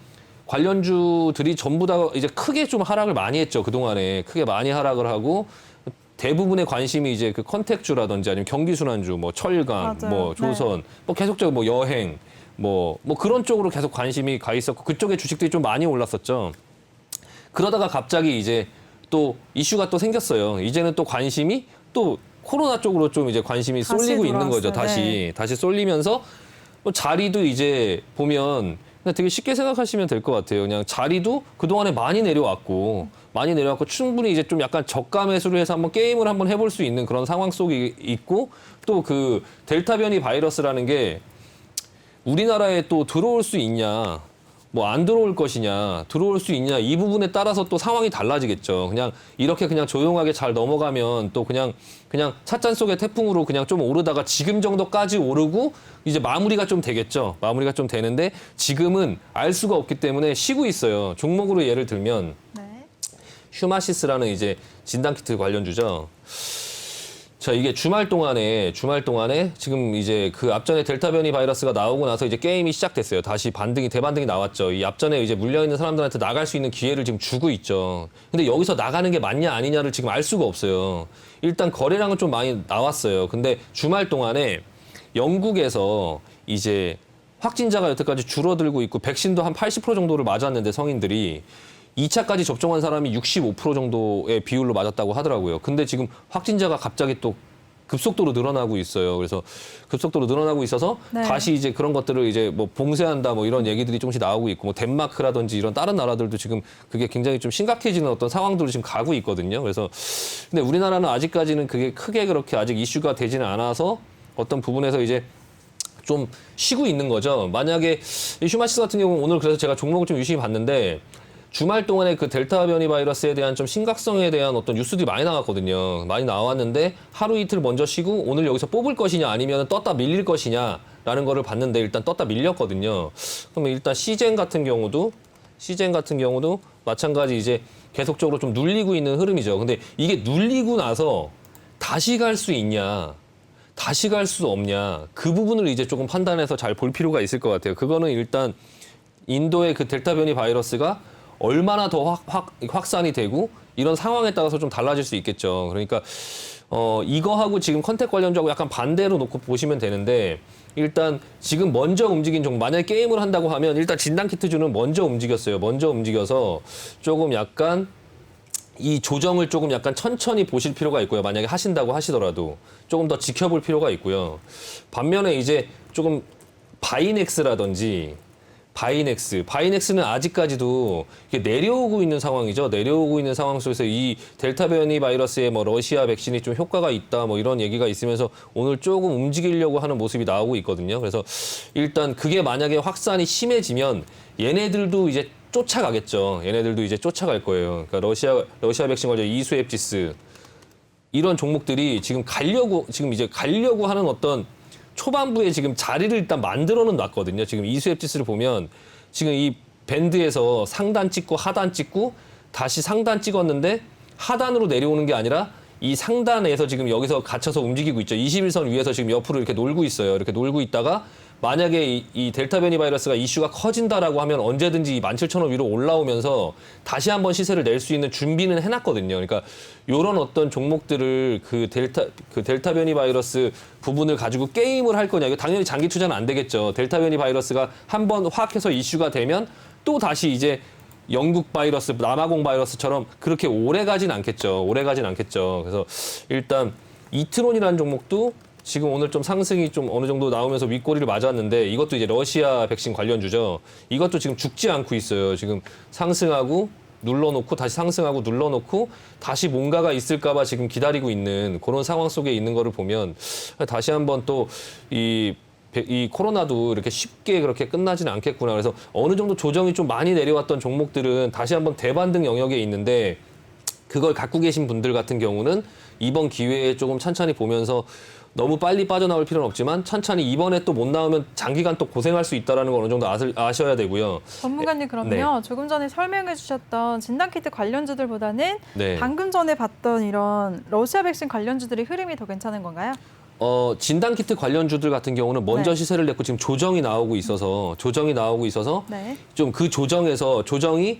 관련주들이 전부 다 이제 크게 좀 하락을 많이 했죠. 그동안에 크게 많이 하락을 하고 대부분의 관심이 이제 그 컨택주라든지 아니면 경기순환주, 뭐 철강, 맞아요. 뭐 조선, 뭐 계속적으로 뭐 여행, 뭐 그런 쪽으로 계속 관심이 가 있었고 그쪽에 주식들이 좀 많이 올랐었죠. 그러다가 갑자기 이제 또 이슈가 또 생겼어요. 이제는 또 관심이 또 코로나 쪽으로 좀 이제 관심이 다시 쏠리고 있는 거죠. 돌아왔어요. 다시 쏠리면서 뭐 자리도 이제 보면 그냥 되게 쉽게 생각하시면 될 것 같아요. 그냥 자리도 그동안에 많이 내려왔고 충분히 이제 좀 약간 저가 매수를 해서 한번 게임을 한번 해볼 수 있는 그런 상황 속에 있고 또 그 델타 변이 바이러스라는 게 우리나라에 또 들어올 수 있냐 뭐 안 들어올 것이냐 들어올 수 있냐 이 부분에 따라서 또 상황이 달라지겠죠. 그냥 이렇게 그냥 조용하게 잘 넘어가면 또 그냥 찻잔 속의 태풍으로 그냥 좀 오르다가 지금 정도까지 오르고 이제 마무리가 좀 되겠죠. 마무리가 좀 되는데 지금은 알 수가 없기 때문에 쉬고 있어요. 종목으로 예를 들면 네. 휴마시스라는 이제 진단키트 관련주죠. 자, 이게 주말 동안에 지금 이제 그 앞전에 델타 변이 바이러스가 나오고 나서 이제 게임이 시작됐어요. 다시 대반등이 나왔죠. 이 앞전에 이제 물려있는 사람들한테 나갈 수 있는 기회를 지금 주고 있죠. 근데 여기서 나가는 게 맞냐 아니냐를 지금 알 수가 없어요. 일단 거래량은 좀 많이 나왔어요. 근데 주말 동안에 영국에서 이제 확진자가 여태까지 줄어들고 있고 백신도 한 80% 정도를 맞았는데 성인들이 2차까지 접종한 사람이 65% 정도의 비율로 맞았다고 하더라고요. 근데 지금 확진자가 갑자기 또 급속도로 늘어나고 있어요. 그래서 급속도로 늘어나고 있어서 네. 다시 이제 그런 것들을 이제 뭐 봉쇄한다 뭐 이런 얘기들이 조금씩 나오고 있고 뭐 덴마크라든지 이런 다른 나라들도 지금 그게 굉장히 좀 심각해지는 어떤 상황들로 지금 가고 있거든요. 그래서 근데 우리나라는 아직까지는 그게 크게 그렇게 아직 이슈가 되지는 않아서 어떤 부분에서 이제 좀 쉬고 있는 거죠. 만약에 이 휴마시스 같은 경우는 오늘 그래서 제가 종목을 좀 유심히 봤는데 주말 동안에 그 델타 변이 바이러스에 대한 좀 심각성에 대한 어떤 뉴스들이 많이 나왔거든요. 많이 나왔는데 하루 이틀 먼저 쉬고 오늘 여기서 뽑을 것이냐 아니면 떴다 밀릴 것이냐라는 거를 봤는데 일단 떴다 밀렸거든요. 그러면 일단 시젠 같은 경우도 마찬가지 이제 계속적으로 좀 눌리고 있는 흐름이죠. 근데 이게 눌리고 나서 다시 갈 수 있냐? 다시 갈 수 없냐? 그 부분을 이제 조금 판단해서 잘 볼 필요가 있을 것 같아요. 그거는 일단 인도의 그 델타 변이 바이러스가 얼마나 더 확산이 되고 이런 상황에 따라서 좀 달라질 수 있겠죠. 그러니까 이거하고 지금 컨택 관련주하고 약간 반대로 놓고 보시면 되는데 일단 지금 먼저 움직인 종목, 만약에 게임을 한다고 하면 일단 진단키트주는 먼저 움직였어요. 먼저 움직여서 조금 약간 이 조정을 조금 약간 천천히 보실 필요가 있고요. 만약에 하신다고 하시더라도 조금 더 지켜볼 필요가 있고요. 반면에 이제 조금 바이넥스는 아직까지도 이게 내려오고 있는 상황이죠. 내려오고 있는 상황 속에서 이 델타 변이 바이러스에 뭐 러시아 백신이 좀 효과가 있다 뭐 이런 얘기가 있으면서 오늘 조금 움직이려고 하는 모습이 나오고 있거든요. 그래서 일단 그게 만약에 확산이 심해지면 얘네들도 이제 쫓아가겠죠. 얘네들도 이제 쫓아갈 거예요. 그러니까 러시아 백신 관련 이수앱지스 이런 종목들이 지금 가려고 하는 어떤 초반부에 지금 자리를 일단 만들어는 놨거든요. 지금 이수앱지스를 보면 지금 이 밴드에서 상단 찍고 하단 찍고 다시 상단 찍었는데 하단으로 내려오는 게 아니라 이 상단에서 지금 여기서 갇혀서 움직이고 있죠. 21선 위에서 지금 옆으로 이렇게 놀고 있어요. 이렇게 놀고 있다가 만약에 이 델타 변이 바이러스가 이슈가 커진다라고 하면 언제든지 이 17,000원 위로 올라오면서 다시 한번 시세를 낼 수 있는 준비는 해놨거든요. 그러니까 이런 어떤 종목들을 그 델타 변이 바이러스 부분을 가지고 게임을 할 거냐. 이거 당연히 장기 투자는 안 되겠죠. 델타 변이 바이러스가 한번 확 해서 이슈가 되면 또 다시 이제 영국 바이러스, 남아공 바이러스처럼 그렇게 오래 가진 않겠죠. 그래서 일단 이트론이라는 종목도 지금 오늘 좀 상승이 좀 어느 정도 나오면서 윗꼬리를 맞았는데 이것도 이제 러시아 백신 관련주죠. 이것도 지금 죽지 않고 있어요. 지금 상승하고 눌러놓고 다시 상승하고 눌러놓고 다시 뭔가가 있을까 봐 지금 기다리고 있는 그런 상황 속에 있는 거를 보면 다시 한번 또 이 코로나도 이렇게 쉽게 그렇게 끝나지는 않겠구나. 그래서 어느 정도 조정이 좀 많이 내려왔던 종목들은 다시 한번 대반등 영역에 있는데 그걸 갖고 계신 분들 같은 경우는 이번 기회에 조금 천천히 보면서 너무 빨리 빠져나올 필요는 없지만 천천히 이번에 또 못 나오면 장기간 또 고생할 수 있다는 걸 어느 정도 아셔야 되고요. 전문가님 그러면요. 네. 조금 전에 설명해 주셨던 진단키트 관련주들보다는 네. 방금 전에 봤던 이런 러시아 백신 관련주들이 흐름이 더 괜찮은 건가요? 진단키트 관련주들 같은 경우는 먼저 네. 시세를 냈고 지금 조정이 나오고 있어서 네. 좀 그 조정이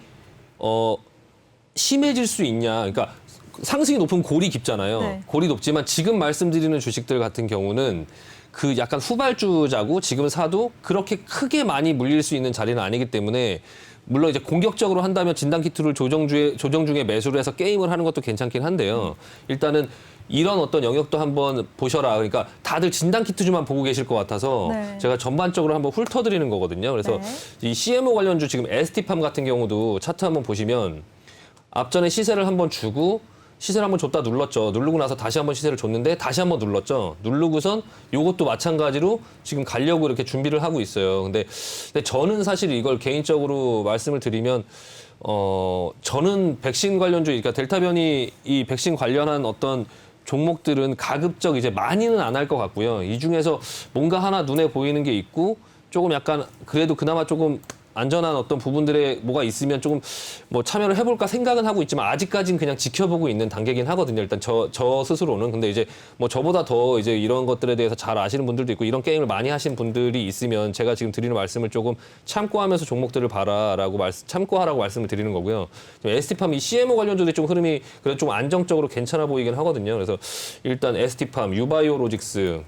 심해질 수 있냐. 그러니까 상승이 높으면 골이 깊잖아요. 네. 골이 높지만 지금 말씀드리는 주식들 같은 경우는 그 약간 후발주자고 지금 사도 그렇게 크게 많이 물릴 수 있는 자리는 아니기 때문에 물론 이제 공격적으로 한다면 진단키트를 조정 중에 매수를 해서 게임을 하는 것도 괜찮긴 한데요. 일단은 이런 어떤 영역도 한번 보셔라. 그러니까 다들 진단키트주만 보고 계실 것 같아서 네. 제가 전반적으로 한번 훑어드리는 거거든요. 그래서 이 CMO 관련주 지금 ST팜 같은 경우도 차트 한번 보시면 앞전에 시세를 한번 줬다 눌렀죠. 누르고 나서 다시 한번 시세를 줬는데 다시 한번 눌렀죠. 누르고선 요것도 마찬가지로 지금 가려고 이렇게 준비를 하고 있어요. 근데 저는 사실 이걸 개인적으로 말씀을 드리면 저는 백신 관련주, 그러니까 델타 변이 이 백신 관련한 어떤 종목들은 가급적 이제 많이는 안 할 것 같고요. 이 중에서 뭔가 하나 눈에 보이는 게 있고 조금 약간 그래도 그나마 조금 안전한 어떤 부분들에 뭐가 있으면 조금 뭐 참여를 해볼까 생각은 하고 있지만 아직까지는 그냥 지켜보고 있는 단계긴 하거든요. 일단 저 스스로는. 근데 이제 뭐 저보다 더 이제 이런 것들에 대해서 잘 아시는 분들도 있고 이런 게임을 많이 하신 분들이 있으면 제가 지금 드리는 말씀을 조금 참고하면서 종목들을 봐라라고 참고하라고 말씀을 드리는 거고요. ST팜 이 CMO 관련주들이 좀 흐름이 그래도 좀 안정적으로 괜찮아 보이긴 하거든요. 그래서 일단 ST팜, 유바이오로직스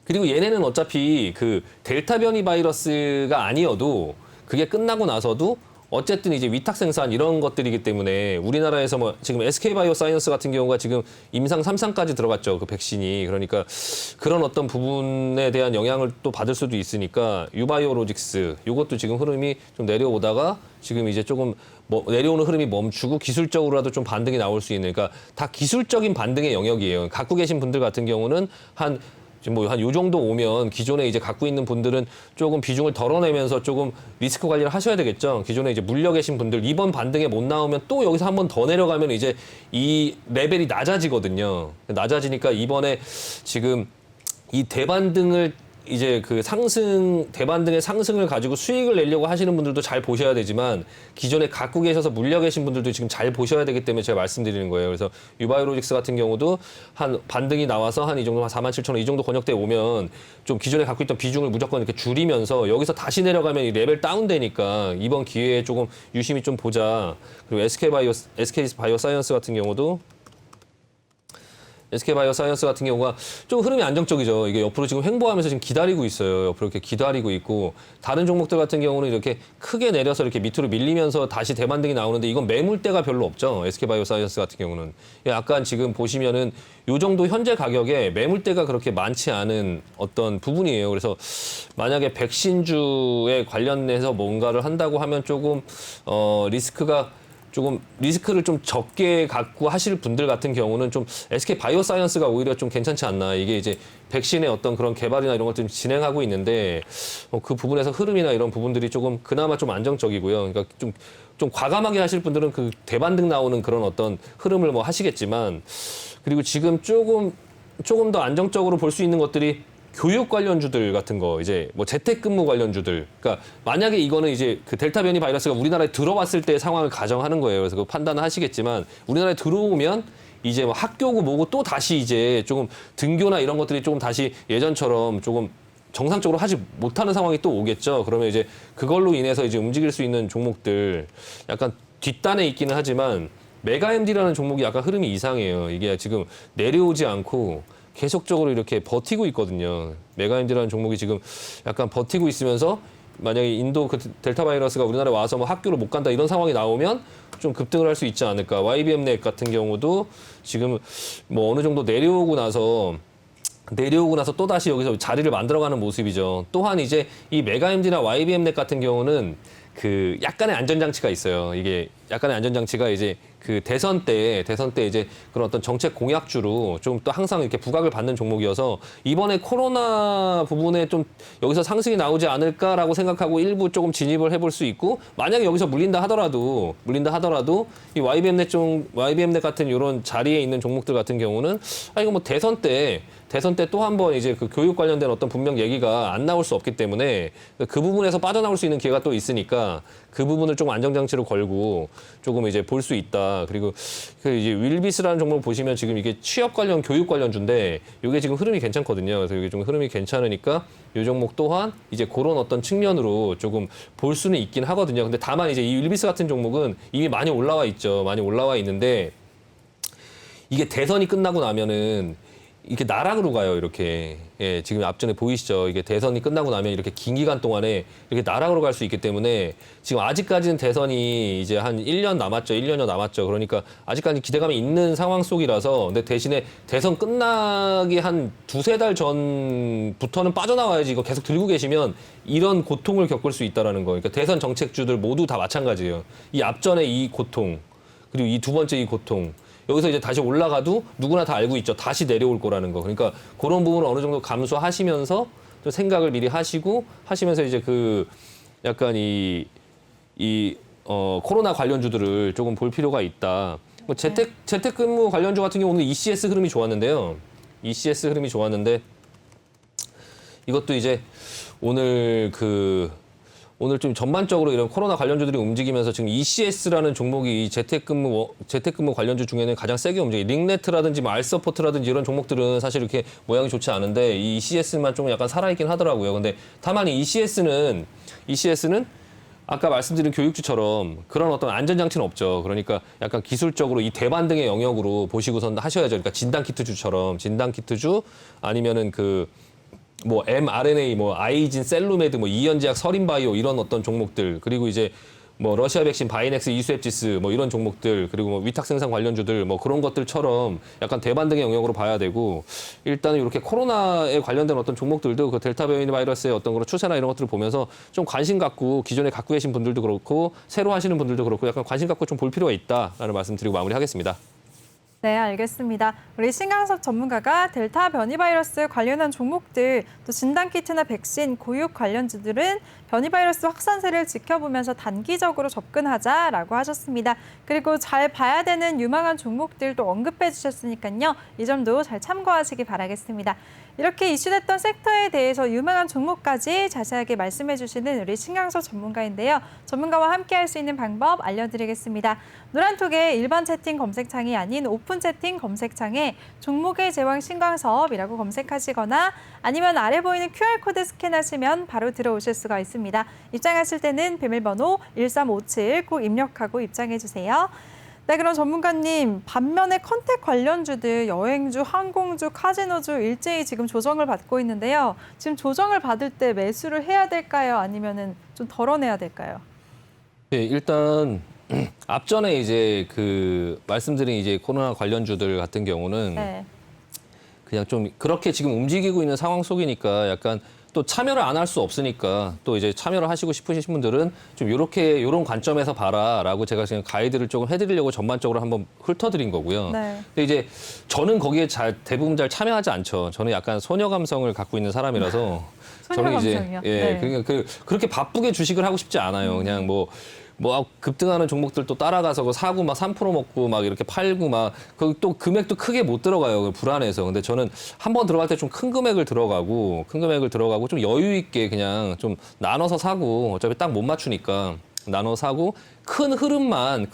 그리고 얘네는 어차피 그 델타 변이 바이러스가 아니어도 그게 끝나고 나서도 어쨌든 이제 위탁 생산 이런 것들이기 때문에 우리나라에서 뭐 지금 SK바이오사이언스 같은 경우가 지금 임상 3상까지 들어갔죠. 그 백신이. 그러니까 그런 어떤 부분에 대한 영향을 또 받을 수도 있으니까 유바이오로직스 이것도 지금 흐름이 좀 내려오다가 지금 이제 조금 뭐 내려오는 흐름이 멈추고 기술적으로라도 좀 반등이 나올 수 있는 그러니까 다 기술적인 반등의 영역이에요. 갖고 계신 분들 같은 경우는 지금 뭐 한 요 정도 오면 기존에 이제 갖고 있는 분들은 조금 비중을 덜어내면서 조금 리스크 관리를 하셔야 되겠죠. 기존에 이제 물려 계신 분들 이번 반등에 못 나오면 또 여기서 한번 더 내려가면 이제 이 레벨이 낮아지거든요. 낮아지니까 이번에 지금 이 대반등을 이제 그 대반등의 상승을 가지고 수익을 내려고 하시는 분들도 잘 보셔야 되지만 기존에 갖고 계셔서 물려 계신 분들도 지금 잘 보셔야 되기 때문에 제가 말씀드리는 거예요. 그래서 유바이오로직스 같은 경우도 한 반등이 나와서 한 이 정도 한 47,000원 이 정도 권역대에 오면 좀 기존에 갖고 있던 비중을 무조건 이렇게 줄이면서 여기서 다시 내려가면 이 레벨 다운되니까 이번 기회에 조금 유심히 좀 보자. 그리고 SK바이오사이언스 같은 경우도 SK바이오사이언스 같은 경우가 좀 흐름이 안정적이죠. 이게 옆으로 지금 횡보하면서 지금 기다리고 있어요. 옆으로 이렇게 기다리고 있고 다른 종목들 같은 경우는 이렇게 크게 내려서 이렇게 밑으로 밀리면서 다시 대반등이 나오는데 이건 매물대가 별로 없죠. SK바이오사이언스 같은 경우는 약간 지금 보시면은 요 정도 현재 가격에 매물대가 그렇게 많지 않은 어떤 부분이에요. 그래서 만약에 백신주에 관련해서 뭔가를 한다고 하면 조금 리스크를 좀 적게 갖고 하실 분들 같은 경우는 좀 SK 바이오사이언스가 오히려 좀 괜찮지 않나. 이게 이제 백신의 어떤 그런 개발이나 이런 것들을 진행하고 있는데 그 부분에서 흐름이나 이런 부분들이 조금 그나마 좀 안정적이고요. 그러니까 좀 과감하게 하실 분들은 그 대반등 나오는 그런 어떤 흐름을 뭐 하시겠지만 그리고 지금 조금 더 안정적으로 볼 수 있는 것들이 교육 관련주들 같은 거 이제 뭐 재택근무 관련주들 그러니까 만약에 이거는 이제 그 델타 변이 바이러스가 우리나라에 들어왔을 때 상황을 가정하는 거예요. 그래서 그 판단을 하시겠지만 우리나라에 들어오면 이제 뭐 학교고 뭐고 또 다시 이제 조금 등교나 이런 것들이 조금 다시 예전처럼 조금 정상적으로 하지 못하는 상황이 또 오겠죠. 그러면 이제 그걸로 인해서 이제 움직일 수 있는 종목들 약간 뒷단에 있기는 하지만 메가MD라는 종목이 약간 흐름이 이상해요. 이게 지금 내려오지 않고 계속적으로 이렇게 버티고 있거든요. 메가인디라는 종목이 지금 약간 버티고 있으면서 만약에 인도 그 델타 바이러스가 우리나라에 와서 뭐 학교를 못 간다 이런 상황이 나오면 좀 급등을 할 수 있지 않을까. YBM넷 같은 경우도 지금 뭐 어느 정도 내려오고 나서 또 다시 여기서 자리를 만들어가는 모습이죠. 또한 이제 이 메가MD나 YBM넷 같은 경우는 그 약간의 안전장치가 있어요. 이게 약간의 안전장치가 이제 그 대선 때 이제 그런 어떤 정책 공약주로 좀 또 항상 이렇게 부각을 받는 종목이어서 이번에 코로나 부분에 좀 여기서 상승이 나오지 않을까라고 생각하고 일부 조금 진입을 해볼 수 있고 만약에 여기서 물린다 하더라도 이 YBM넷 같은 이런 자리에 있는 종목들 같은 경우는 이거 뭐 대선 때 또 한 번 이제 그 교육 관련된 어떤 분명 얘기가 안 나올 수 없기 때문에 그 부분에서 빠져나올 수 있는 기회가 또 있으니까 그 부분을 좀 안정장치로 걸고 조금 이제 볼 수 있다. 그리고 그 이제 윌비스라는 종목 보시면 지금 이게 취업 관련, 교육 관련주인데 이게 지금 흐름이 괜찮거든요. 그래서 이게 좀 흐름이 괜찮으니까 이 종목 또한 이제 그런 어떤 측면으로 조금 볼 수는 있긴 하거든요. 근데 다만 이제 이 윌비스 같은 종목은 이미 많이 올라와 있죠. 많이 올라와 있는데 이게 대선이 끝나고 나면은 이렇게 나락으로 가요, 이렇게. 예, 지금 앞전에 보이시죠? 이게 대선이 끝나고 나면 이렇게 긴 기간 동안에 이렇게 나락으로 갈 수 있기 때문에 지금 아직까지는 대선이 이제 한 1년 남았죠. 1년여 남았죠. 그러니까 아직까지 기대감이 있는 상황 속이라서 근데 대신에 대선 끝나기 한 두세 달 전부터는 빠져나와야지 이거 계속 들고 계시면 이런 고통을 겪을 수 있다라는 거. 그러니까 대선 정책주들 모두 다 마찬가지예요. 이 앞전에 이 고통, 그리고 이 두 번째 이 고통. 여기서 이제 다시 올라가도 누구나 다 알고 있죠. 다시 내려올 거라는 거. 그러니까 그런 부분을 어느 정도 감수하시면서 좀 생각을 미리 하시면서 이제 그 약간 코로나 관련주들을 조금 볼 필요가 있다. 뭐 재택근무 관련주 같은 경우는 ECS 흐름이 좋았는데요. ECS 흐름이 좋았는데 이것도 이제 오늘 오늘 좀 전반적으로 이런 코로나 관련주들이 움직이면서 지금 ECS라는 종목이 이 재택근무 관련주 중에는 가장 세게 움직여요. 링네트라든지 뭐 알서포트라든지 이런 종목들은 사실 이렇게 모양이 좋지 않은데 이 ECS만 좀 약간 살아있긴 하더라고요. 근데 다만 이 ECS는 아까 말씀드린 교육주처럼 그런 어떤 안전장치는 없죠. 그러니까 약간 기술적으로 이 대반등의 영역으로 보시고선 하셔야죠. 그러니까 진단키트주처럼 진단키트주 아니면은 뭐 mRNA, 뭐 아이진, 셀루메드, 뭐 이연제약, 서린바이오 이런 어떤 종목들 그리고 이제 뭐 러시아 백신, 바이넥스, 이수앱지스 뭐 이런 종목들 그리고 뭐 위탁 생산 관련주들 뭐 그런 것들처럼 약간 대반등의 영역으로 봐야 되고 일단은 이렇게 코로나에 관련된 어떤 종목들도 그 델타 변이 바이러스의 어떤 그런 추세나 이런 것들을 보면서 좀 관심 갖고 기존에 갖고 계신 분들도 그렇고 새로 하시는 분들도 그렇고 약간 관심 갖고 좀 볼 필요가 있다라는 말씀 드리고 마무리하겠습니다. 네, 알겠습니다. 우리 신강섭 전문가가 델타 변이 바이러스 관련한 종목들, 또 진단키트나 백신, 고육 관련주들은 변이 바이러스 확산세를 지켜보면서 단기적으로 접근하자라고 하셨습니다. 그리고 잘 봐야 되는 유망한 종목들도 언급해 주셨으니까요. 이 점도 잘 참고하시기 바라겠습니다. 이렇게 이슈됐던 섹터에 대해서 유망한 종목까지 자세하게 말씀해 주시는 우리 신강섭 전문가인데요. 전문가와 함께 할 수 있는 방법 알려드리겠습니다. 노란톡의 일반 채팅 검색창이 아닌 오픈 채팅 검색창에 종목의 제왕 신강섭이라고 검색하시거나 아니면 아래 보이는 QR코드 스캔하시면 바로 들어오실 수가 있습니다. 입장하실 때는 비밀번호 1357 꼭 입력하고 입장해 주세요. 네, 그럼 전문가님, 반면에 컨택 관련주들 여행주, 항공주, 카지노주 일제히 지금 조정을 받고 있는데요. 지금 조정을 받을 때 매수를 해야 될까요? 아니면은 좀 덜어내야 될까요? 네, 일단 앞전에 이제 말씀드린 이제 코로나 관련주들 같은 경우는 네. 그냥 좀 그렇게 지금 움직이고 있는 상황 속이니까 약간 또 참여를 안 할 수 없으니까 또 이제 참여를 하시고 싶으신 분들은 좀 요런 관점에서 봐라라고 제가 지금 가이드를 조금 해드리려고 전반적으로 한번 훑어드린 거고요. 네. 근데 이제 저는 거기에 대부분 잘 참여하지 않죠. 저는 약간 소녀 감성을 갖고 있는 사람이라서 저는 이제 감성이요? 예, 네. 그러니까 그렇게 바쁘게 주식을 하고 싶지 않아요. 그냥 뭐 급등하는 종목들 또 따라가서 사고 막 3% 먹고 막 이렇게 팔고 막 또 금액도 크게 못 들어가요. 불안해서. 근데 저는 한 번 들어갈 때 좀 큰 금액을 들어가고 좀 여유 있게 그냥 좀 나눠서 사고 어차피 딱 못 맞추니까 나눠 사고 큰 흐름만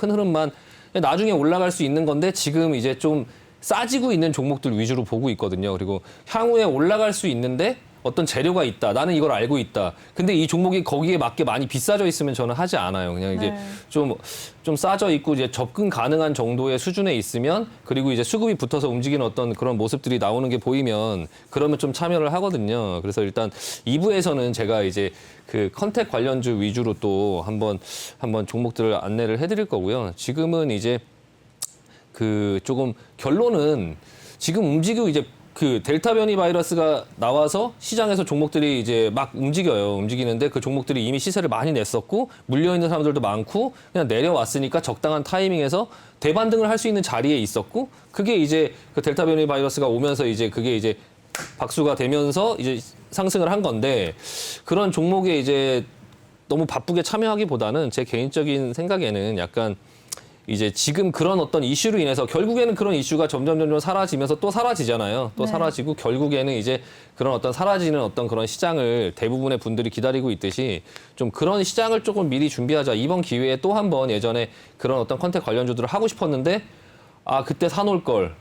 나중에 올라갈 수 있는 건데 지금 이제 좀 싸지고 있는 종목들 위주로 보고 있거든요. 그리고 향후에 올라갈 수 있는데 어떤 재료가 있다. 나는 이걸 알고 있다. 근데 이 종목이 거기에 맞게 많이 비싸져 있으면 저는 하지 않아요. 그냥 이제 네. 좀 싸져 있고 이제 접근 가능한 정도의 수준에 있으면 그리고 이제 수급이 붙어서 움직이는 어떤 그런 모습들이 나오는 게 보이면 그러면 좀 참여를 하거든요. 그래서 일단 2부에서는 제가 이제 컨택 관련주 위주로 또 한번 종목들을 안내를 해드릴 거고요. 지금은 이제 조금 결론은 지금 움직이고 이제 델타 변이 바이러스가 나와서 시장에서 종목들이 이제 막 움직이는데 그 종목들이 이미 시세를 많이 냈었고 물려있는 사람들도 많고 그냥 내려왔으니까 적당한 타이밍에서 대반등을 할 수 있는 자리에 있었고 그게 이제 델타 변이 바이러스가 오면서 이제 그게 이제 박수가 되면서 이제 상승을 한 건데 그런 종목에 이제 너무 바쁘게 참여하기보다는 제 개인적인 생각에는 약간 이제 지금 그런 어떤 이슈로 인해서 결국에는 그런 이슈가 점점 사라지면서 또 사라지잖아요. 또 네. 사라지고 결국에는 이제 그런 어떤 사라지는 어떤 그런 시장을 대부분의 분들이 기다리고 있듯이 좀 그런 시장을 조금 미리 준비하자. 이번 기회에 또 한 번 예전에 그런 어떤 컨택 관련주들을 하고 싶었는데 그때 사놓을 걸.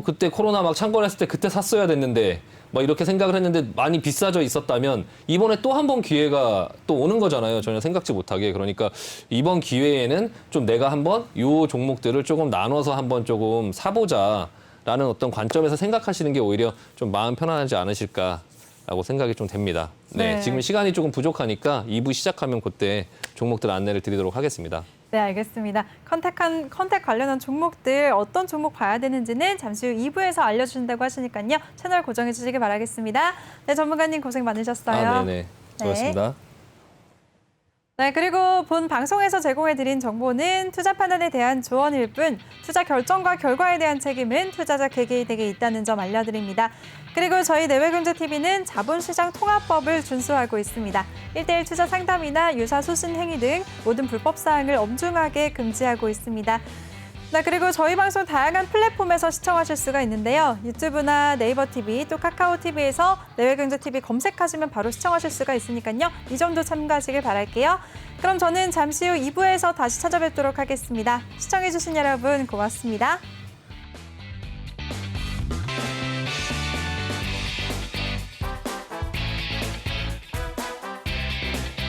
그때 코로나 막 창궐했을 때 그때 샀어야 됐는데 막 이렇게 생각을 했는데 많이 비싸져 있었다면 이번에 또 한 번 기회가 또 오는 거잖아요. 전혀 생각지 못하게. 그러니까 이번 기회에는 좀 내가 한번 요 종목들을 조금 나눠서 한번 조금 사보자라는 어떤 관점에서 생각하시는 게 오히려 좀 마음 편안하지 않으실까라고 생각이 좀 됩니다. 네, 네. 지금 시간이 조금 부족하니까 2부 시작하면 그때 종목들 안내를 드리도록 하겠습니다. 네, 알겠습니다. 컨택 관련한 종목들 어떤 종목 봐야 되는지는 잠시 후 2부에서 알려주신다고 하시니까요. 채널 고정해 주시기 바라겠습니다. 네, 전문가님 고생 많으셨어요. 네네. 수고하셨습니다. 네, 그리고 본 방송에서 제공해드린 정보는 투자 판단에 대한 조언일 뿐 투자 결정과 결과에 대한 책임은 투자자 개개인에게 있다는 점 알려드립니다. 그리고 저희 내외경제TV는 자본시장 통합법을 준수하고 있습니다. 1:1 투자 상담이나 유사 수신 행위 등 모든 불법 사항을 엄중하게 금지하고 있습니다. 네, 그리고 저희 방송 다양한 플랫폼에서 시청하실 수가 있는데요. 유튜브나 네이버 TV, 또 카카오 TV에서 내외경제TV 검색하시면 바로 시청하실 수가 있으니까요. 이 점도 참고하시길 바랄게요. 그럼 저는 잠시 후 2부에서 다시 찾아뵙도록 하겠습니다. 시청해주신 여러분 고맙습니다.